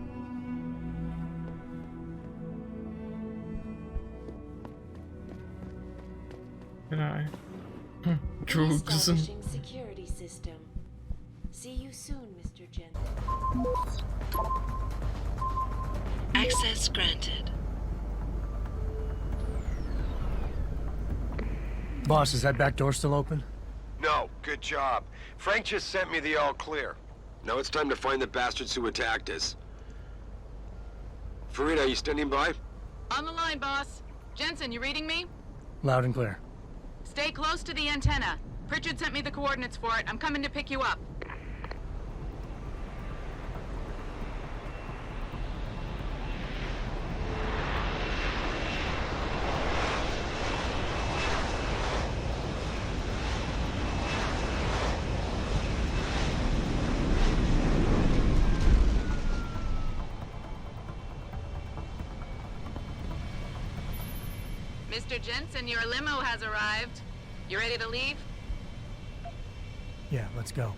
Good eye. Drugs. Establishing security system. See you soon, Mr. Jensen. Access granted. Boss, is that back door still open? No, good job. Frank just sent me the all clear. Now it's time to find the bastards who attacked us. Farida, are you standing by? On the line, boss. Jensen, you reading me? Loud and clear. Stay close to the antenna. Pritchard sent me the coordinates for it. I'm coming to pick you up. Mr. Jensen, your limo has arrived. You ready to leave? Yeah, let's go.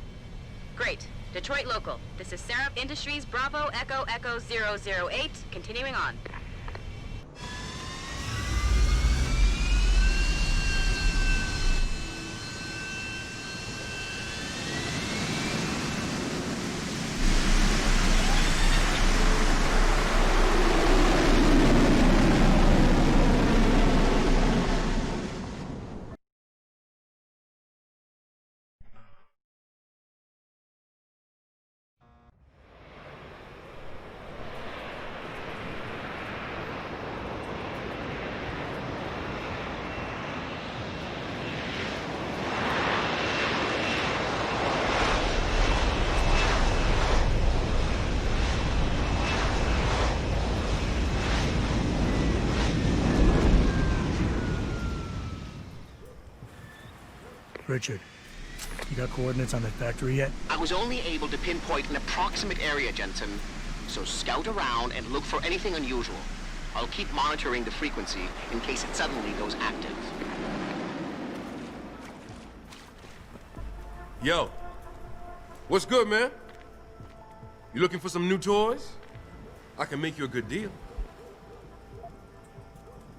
Great. Detroit local. This is Seraph Industries Bravo Echo Echo 008, continuing on. Richard, you got coordinates on that factory yet? I was only able to pinpoint an approximate area, Jensen. So scout around and look for anything unusual. I'll keep monitoring the frequency in case it suddenly goes active. Yo, what's good, man? You looking for some new toys? I can make you a good deal.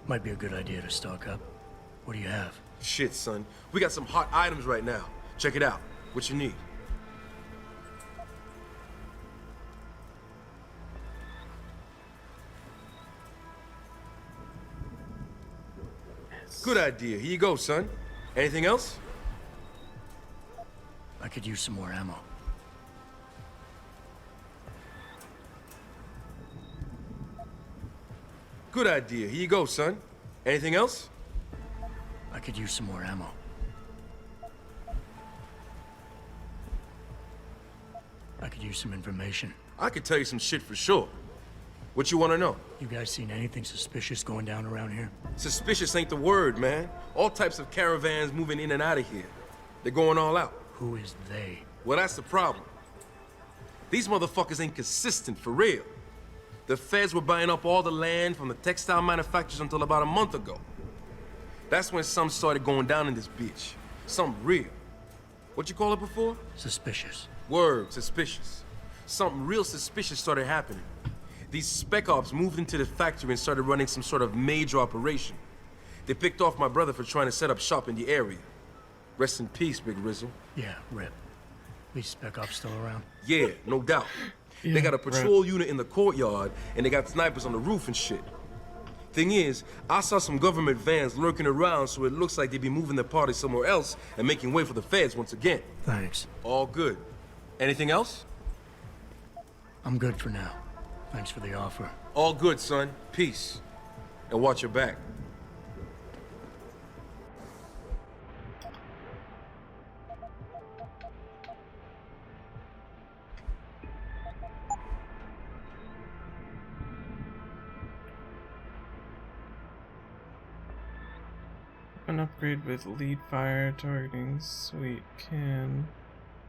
Might be a good idea to stock up. What do you have? Shit, son. We got some hot items right now. Check it out. What you need? Good idea. Here you go, son. Anything else? I could use some more ammo. Good idea. Here you go, son. Anything else? I could use some more ammo. I could use some information. I could tell you some shit for sure. What you want to know? You guys seen anything suspicious going down around here? Suspicious ain't the word, man. All types of caravans moving in and out of here. They're going all out. Who is they? Well, that's the problem. These motherfuckers ain't consistent, for real. The feds were buying up all the land from the textile manufacturers until about a month ago. That's when some started going down in this bitch. Something real. What you call it before? Suspicious. Word, suspicious. Something real suspicious started happening. These spec ops moved into the factory and started running some sort of major operation. They picked off my brother for trying to set up shop in the area. Rest in peace, Big Rizzle. Yeah, rip. These spec ops still around? Yeah, no doubt. Yeah, they got a patrol unit in the courtyard, and they got snipers on the roof and shit. Thing is, I saw some government vans lurking around, so it looks like they'd be moving their party somewhere else and making way for the feds once again. Thanks. All good. Anything else? I'm good for now. Thanks for the offer. All good, son. Peace. And watch your back. An upgrade with lead fire targeting. Sweet. Can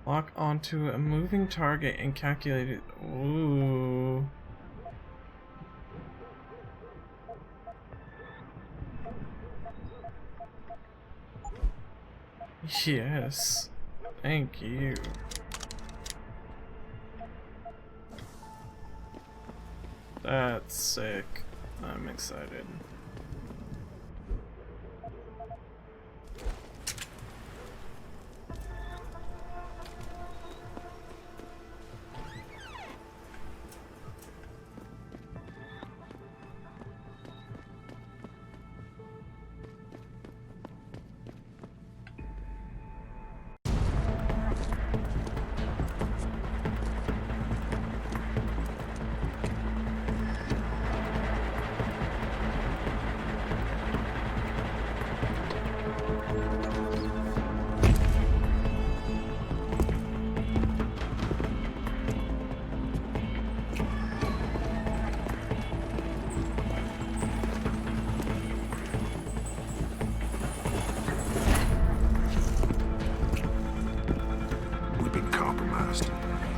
lock onto a moving target and calculate it. Ooh. Yes. Thank you. That's sick. I'm excited.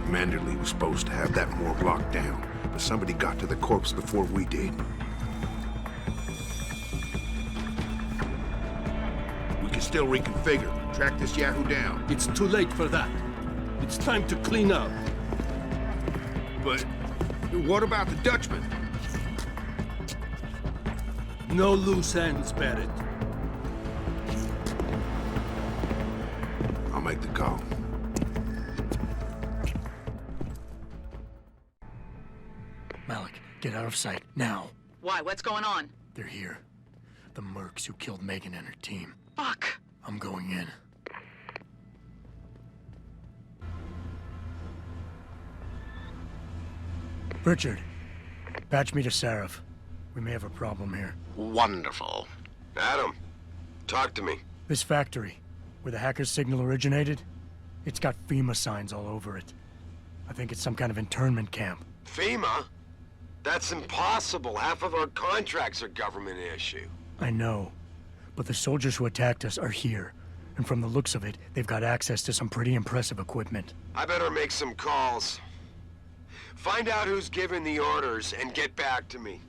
Manderley was supposed to have that morgue locked down, but somebody got to the corpse before we did. We can still reconfigure, track this Yahoo down. It's too late for that. It's time to clean up. But what about the Dutchman? No loose ends, Barrett. I'll make the call. Malik, get out of sight, now. Why? What's going on? They're here. The mercs who killed Megan and her team. Fuck! I'm going in. Richard, patch me to Sarif. We may have a problem here. Wonderful. Adam, talk to me. This factory, where the hacker's signal originated, it's got FEMA signs all over it. I think it's some kind of internment camp. FEMA? That's impossible. Half of our contracts are government issue. I know, but the soldiers who attacked us are here. And from the looks of it, they've got access to some pretty impressive equipment. I better make some calls. Find out who's giving the orders and get back to me.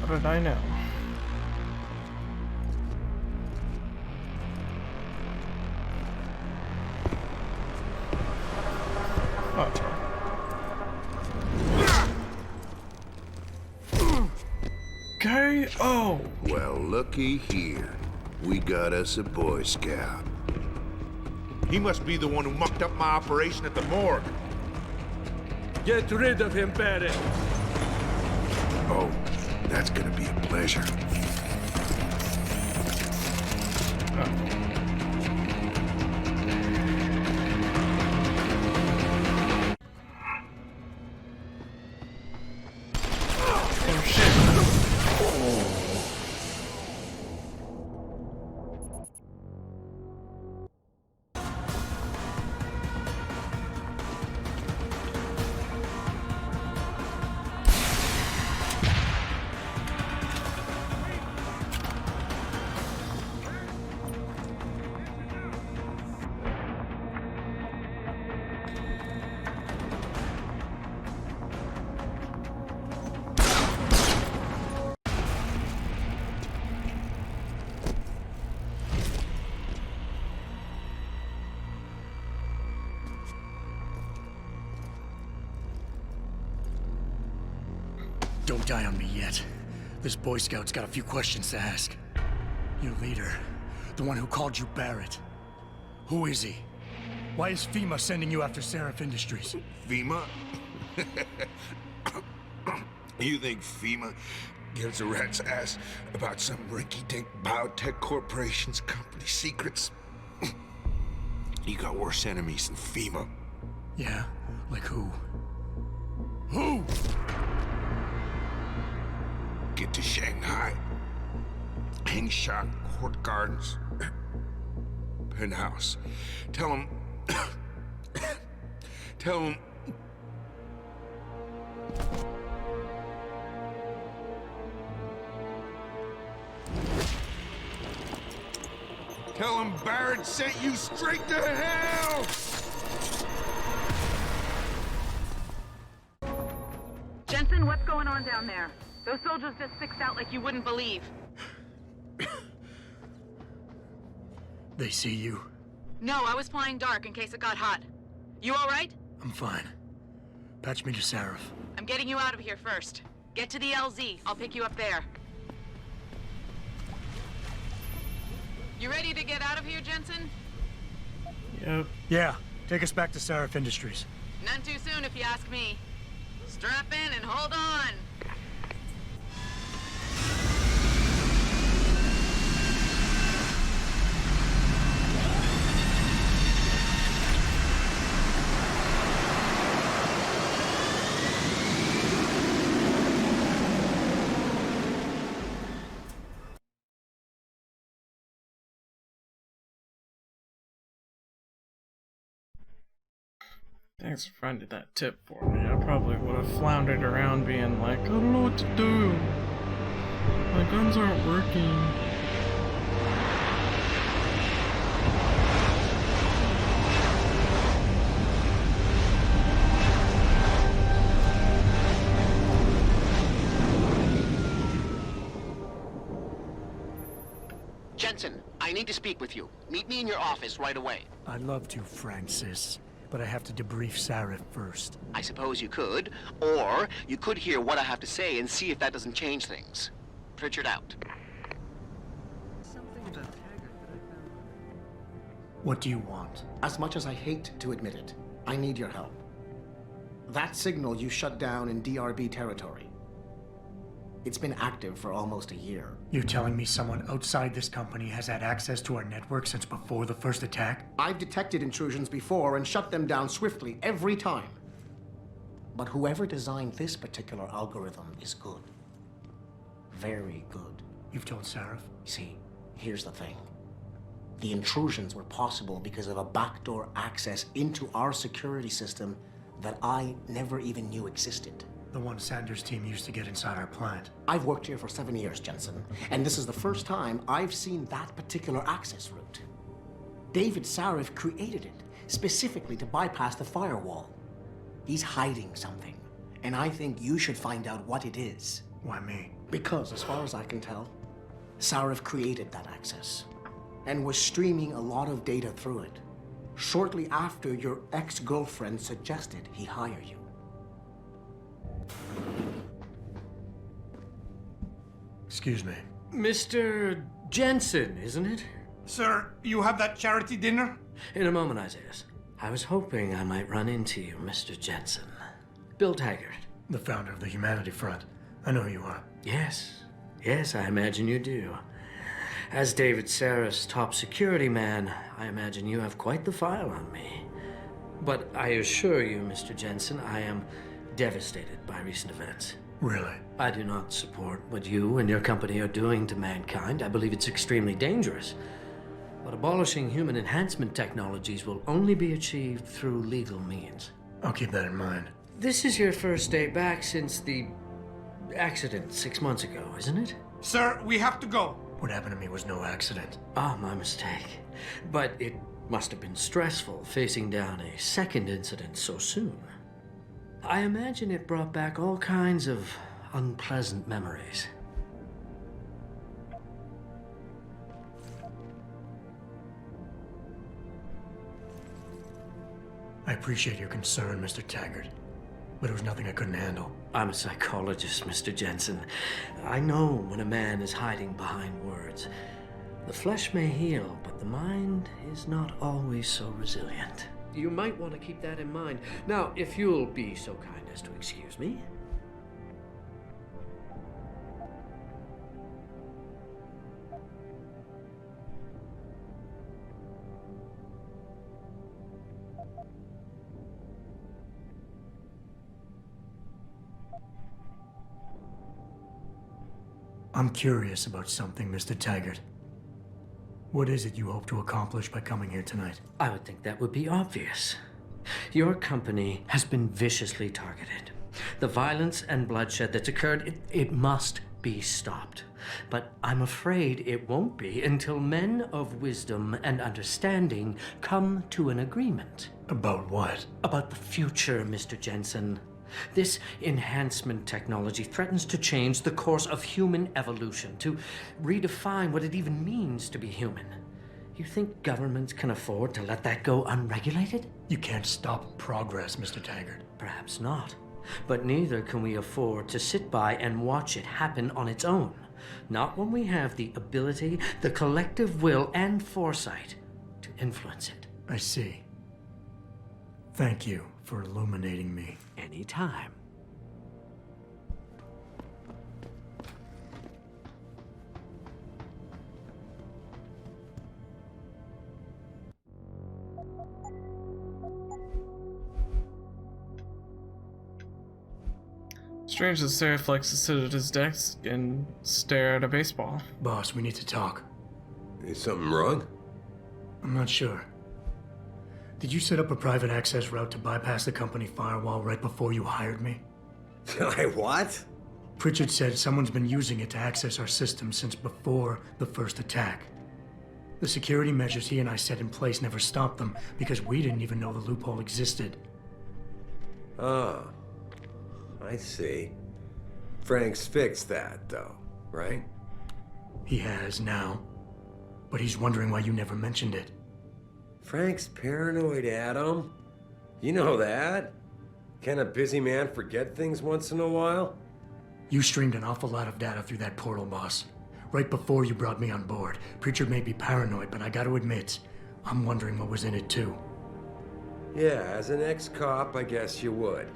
What did I know? Okay. Oh. Well, looky here. We got us a Boy Scout. He must be the one who mucked up my operation at the morgue. Get rid of him, Barrett. Oh, that's gonna be a pleasure. Oh shit. Don't die on me yet. This Boy Scout's got a few questions to ask. Your leader, the one who called you Barrett. Who is he? Why is FEMA sending you after Seraph Industries? FEMA? You think FEMA gives a rat's ass about some rinky-dink biotech corporation's company secrets? You got worse enemies than FEMA. Yeah? Like who? Who? Get to Shanghai. Hengsha Court Gardens. Penthouse. Tell him... Tell him... Tell him Barrett sent you straight to hell! Jensen, what's going on down there? Those soldiers just sixed out like you wouldn't believe. They see you. No, I was flying dark in case it got hot. You all right? I'm fine. Patch me to Seraph. I'm getting you out of here first. Get to the LZ. I'll pick you up there. You ready to get out of here, Jensen? Yep. Yeah, take us back to Seraph Industries. None too soon, if you ask me. Strap in and hold on. Thanks for finding that tip for me. I probably would have floundered around being like, I don't know what to do. My guns aren't working. Jensen, I need to speak with you. Meet me in your office right away. I'd love to, Francis, but I have to debrief Seraph first. I suppose you could, or you could hear what I have to say and see if that doesn't change things. Pritchard out. What do you want? As much as I hate to admit it, I need your help. That signal you shut down in DRB territory. It's been active for almost a year. You're telling me someone outside this company has had access to our network since before the first attack? I've detected intrusions before and shut them down swiftly every time. But whoever designed this particular algorithm is good. Very good. You've told Sarif? See, here's the thing. The intrusions were possible because of a backdoor access into our security system that I never even knew existed. The one Sanders' team used to get inside our plant. I've worked here for 7 years, Jensen, and this is the first time I've seen that particular access route. David Sarif created it specifically to bypass the firewall. He's hiding something, and I think you should find out what it is. Why me? Because, as far as I can tell, Sarif created that access and was streaming a lot of data through it shortly after your ex-girlfriend suggested he hire you. Excuse me. Mr. Jensen, isn't it? Sir, you have that charity dinner? In a moment, Isaias. I was hoping I might run into you, Mr. Jensen. Bill Taggart. The founder of the Humanity Front. I know who you are. Yes. Yes, I imagine you do. As David Sarif's top security man, I imagine you have quite the file on me. But I assure you, Mr. Jensen, I am devastated by recent events. Really? I do not support what you and your company are doing to mankind. I believe it's extremely dangerous. But abolishing human enhancement technologies will only be achieved through legal means. I'll keep that in mind. This is your first day back since the accident 6 months ago, isn't it? Sir, we have to go. What happened to me was no accident. Ah, my mistake. But it must have been stressful facing down a second incident so soon. I imagine it brought back all kinds of unpleasant memories. I appreciate your concern, Mr. Taggart, but it was nothing I couldn't handle. I'm a psychologist, Mr. Jensen. I know when a man is hiding behind words. The flesh may heal, but the mind is not always so resilient. You might want to keep that in mind. Now, if you'll be so kind as to excuse me. I'm curious about something, Mr. Taggart. What is it you hope to accomplish by coming here tonight? I would think that would be obvious. Your company has been viciously targeted. The violence and bloodshed that's occurred, it must be stopped. But I'm afraid it won't be until men of wisdom and understanding come to an agreement. About what? About the future, Mr. Jensen. This enhancement technology threatens to change the course of human evolution, to redefine what it even means to be human. You think governments can afford to let that go unregulated? You can't stop progress, Mr. Taggart. Perhaps not. But neither can we afford to sit by and watch it happen on its own. Not when we have the ability, the collective will, and foresight to influence it. I see. Thank you for illuminating me. Anytime. Strange that Sarif likes to sit at his desk and stare at a baseball. Boss, we need to talk. Is something wrong? I'm not sure. Did you set up a private access route to bypass the company firewall right before you hired me? What? Pritchard said someone's been using it to access our system since before the first attack. The security measures he and I set in place never stopped them because we didn't even know the loophole existed. Oh, I see. Frank's fixed that, though, right? He has now, but he's wondering why you never mentioned it. Frank's paranoid, Adam. You know that. Can a busy man forget things once in a while? You streamed an awful lot of data through that portal, boss. Right before you brought me on board. Pritchard may be paranoid, but I gotta admit, I'm wondering what was in it too. Yeah, as an ex-cop, I guess you would.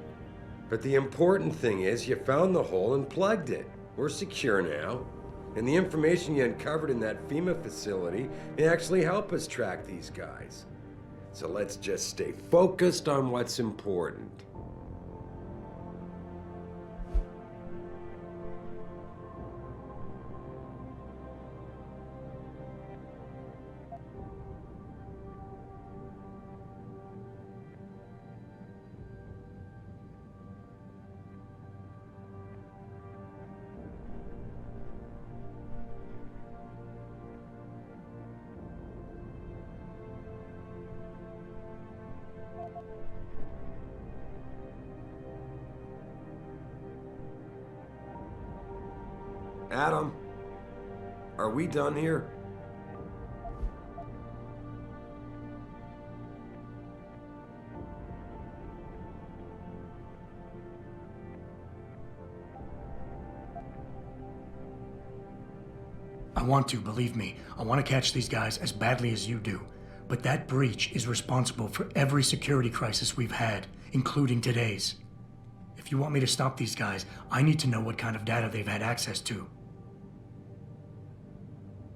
But the important thing is you found the hole and plugged it. We're secure now. And the information you uncovered in that FEMA facility may actually help us track these guys. So let's just stay focused on what's important. Adam, are we done here? I want to, believe me. I want to catch these guys as badly as you do. But that breach is responsible for every security crisis we've had, including today's. If you want me to stop these guys, I need to know what kind of data they've had access to.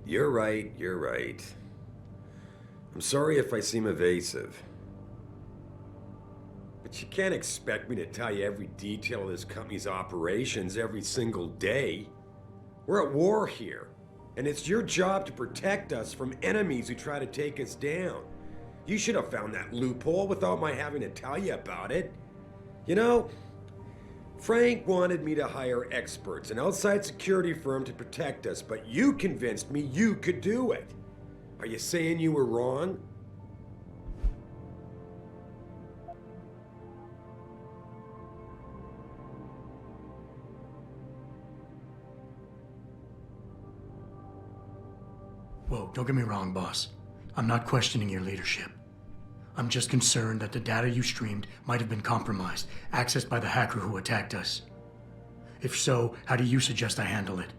You're right. I'm sorry if I seem evasive. But you can't expect me to tell you every detail of this company's operations every single day. We're at war here. And it's your job to protect us from enemies who try to take us down. You should have found that loophole without my having to tell you about it. You know, Frank wanted me to hire experts, an outside security firm to protect us, but you convinced me you could do it. Are you saying you were wrong? Whoa, don't get me wrong, boss. I'm not questioning your leadership. I'm just concerned that the data you streamed might have been compromised, accessed by the hacker who attacked us. If so, how do you suggest I handle it?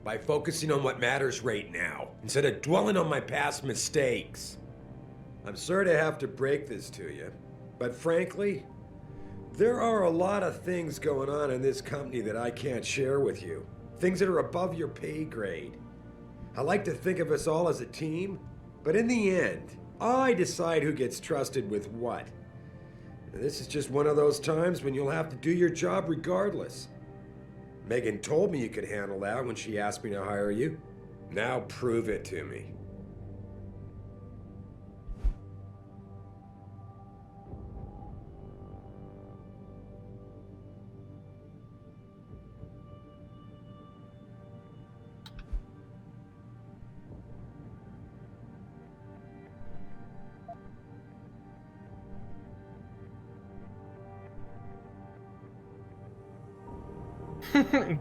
By focusing on what matters right now, instead of dwelling on my past mistakes. I'm sorry to have to break this to you, but frankly, there are a lot of things going on in this company that I can't share with you. Things that are above your pay grade. I like to think of us all as a team, but in the end, I decide who gets trusted with what. And this is just one of those times when you'll have to do your job regardless. Megan told me you could handle that when she asked me to hire you. Now prove it to me.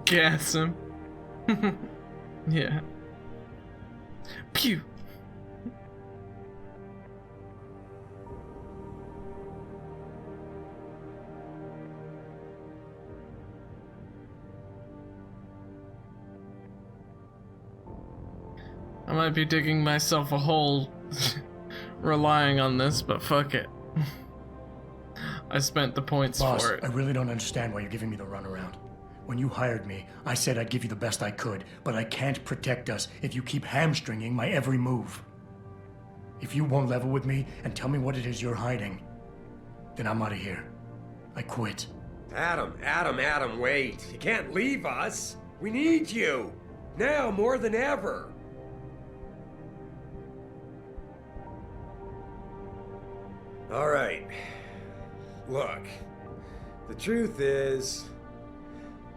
Gas him. Yeah. Pew. I might be digging myself a hole relying on this, but fuck it. I spent the points Boss, for it. I really don't understand why you're giving me the runaround. When you hired me, I said I'd give you the best I could, but I can't protect us if you keep hamstringing my every move. If you won't level with me and tell me what it is you're hiding, then I'm out of here. I quit. Adam, wait. You can't leave us. We need you. Now more than ever. All right. Look, the truth is,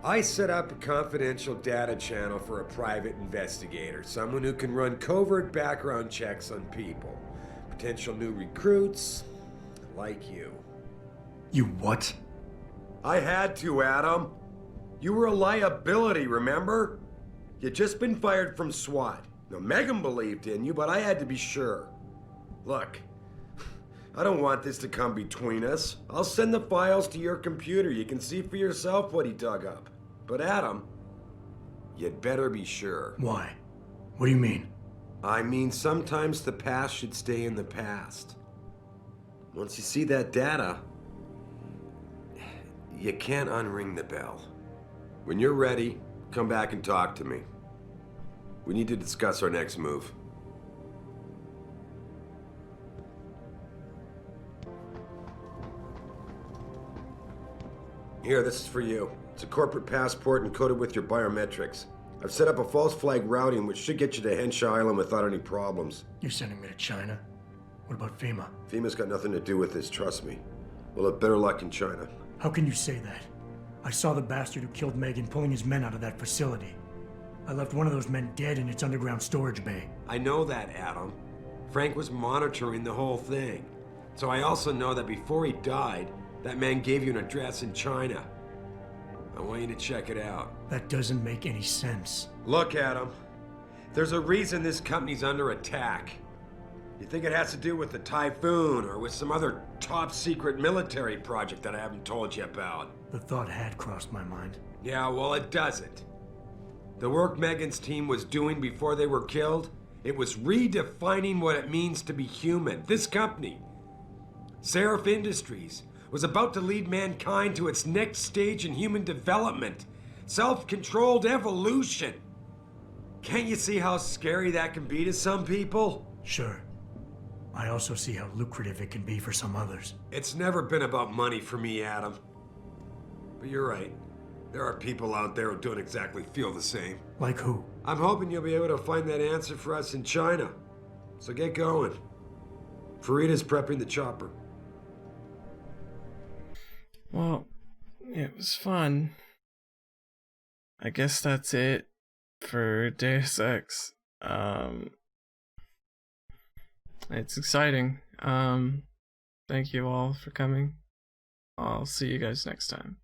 I set up a confidential data channel for a private investigator, someone who can run covert background checks on people, potential new recruits, like you. You what? I had to, Adam. You were a liability, remember? You'd just been fired from SWAT. Now, Megan believed in you, but I had to be sure. Look, I don't want this to come between us. I'll send the files to your computer. You can see for yourself what he dug up. But Adam, you'd better be sure. Why? What do you mean? I mean, sometimes the past should stay in the past. Once you see that data, you can't unring the bell. When you're ready, come back and talk to me. We need to discuss our next move. Here, this is for you. It's a corporate passport encoded with your biometrics. I've set up a false flag routing which should get you to Henshaw Island without any problems. You're sending me to China? What about FEMA? FEMA's got nothing to do with this, trust me. We'll have better luck in China. How can you say that? I saw the bastard who killed Megan pulling his men out of that facility. I left one of those men dead in its underground storage bay. I know that, Adam. Frank was monitoring the whole thing. So I also know that before he died, that man gave you an address in China. I want you to check it out. That doesn't make any sense. Look, Adam. There's a reason this company's under attack. You think it has to do with the Typhoon or with some other top-secret military project that I haven't told you about? The thought had crossed my mind. Yeah, well, it doesn't. The work Megan's team was doing before they were killed, it was redefining what it means to be human. This company, Seraph Industries, was about to lead mankind to its next stage in human development. Self-controlled evolution. Can't you see how scary that can be to some people? Sure. I also see how lucrative it can be for some others. It's never been about money for me, Adam. But you're right. There are people out there who don't exactly feel the same. Like who? I'm hoping you'll be able to find that answer for us in China. So get going. Farida's prepping the chopper. Well, it was fun. I guess that's it for Deus Ex. It's exciting. Thank you all for coming. I'll see you guys next time.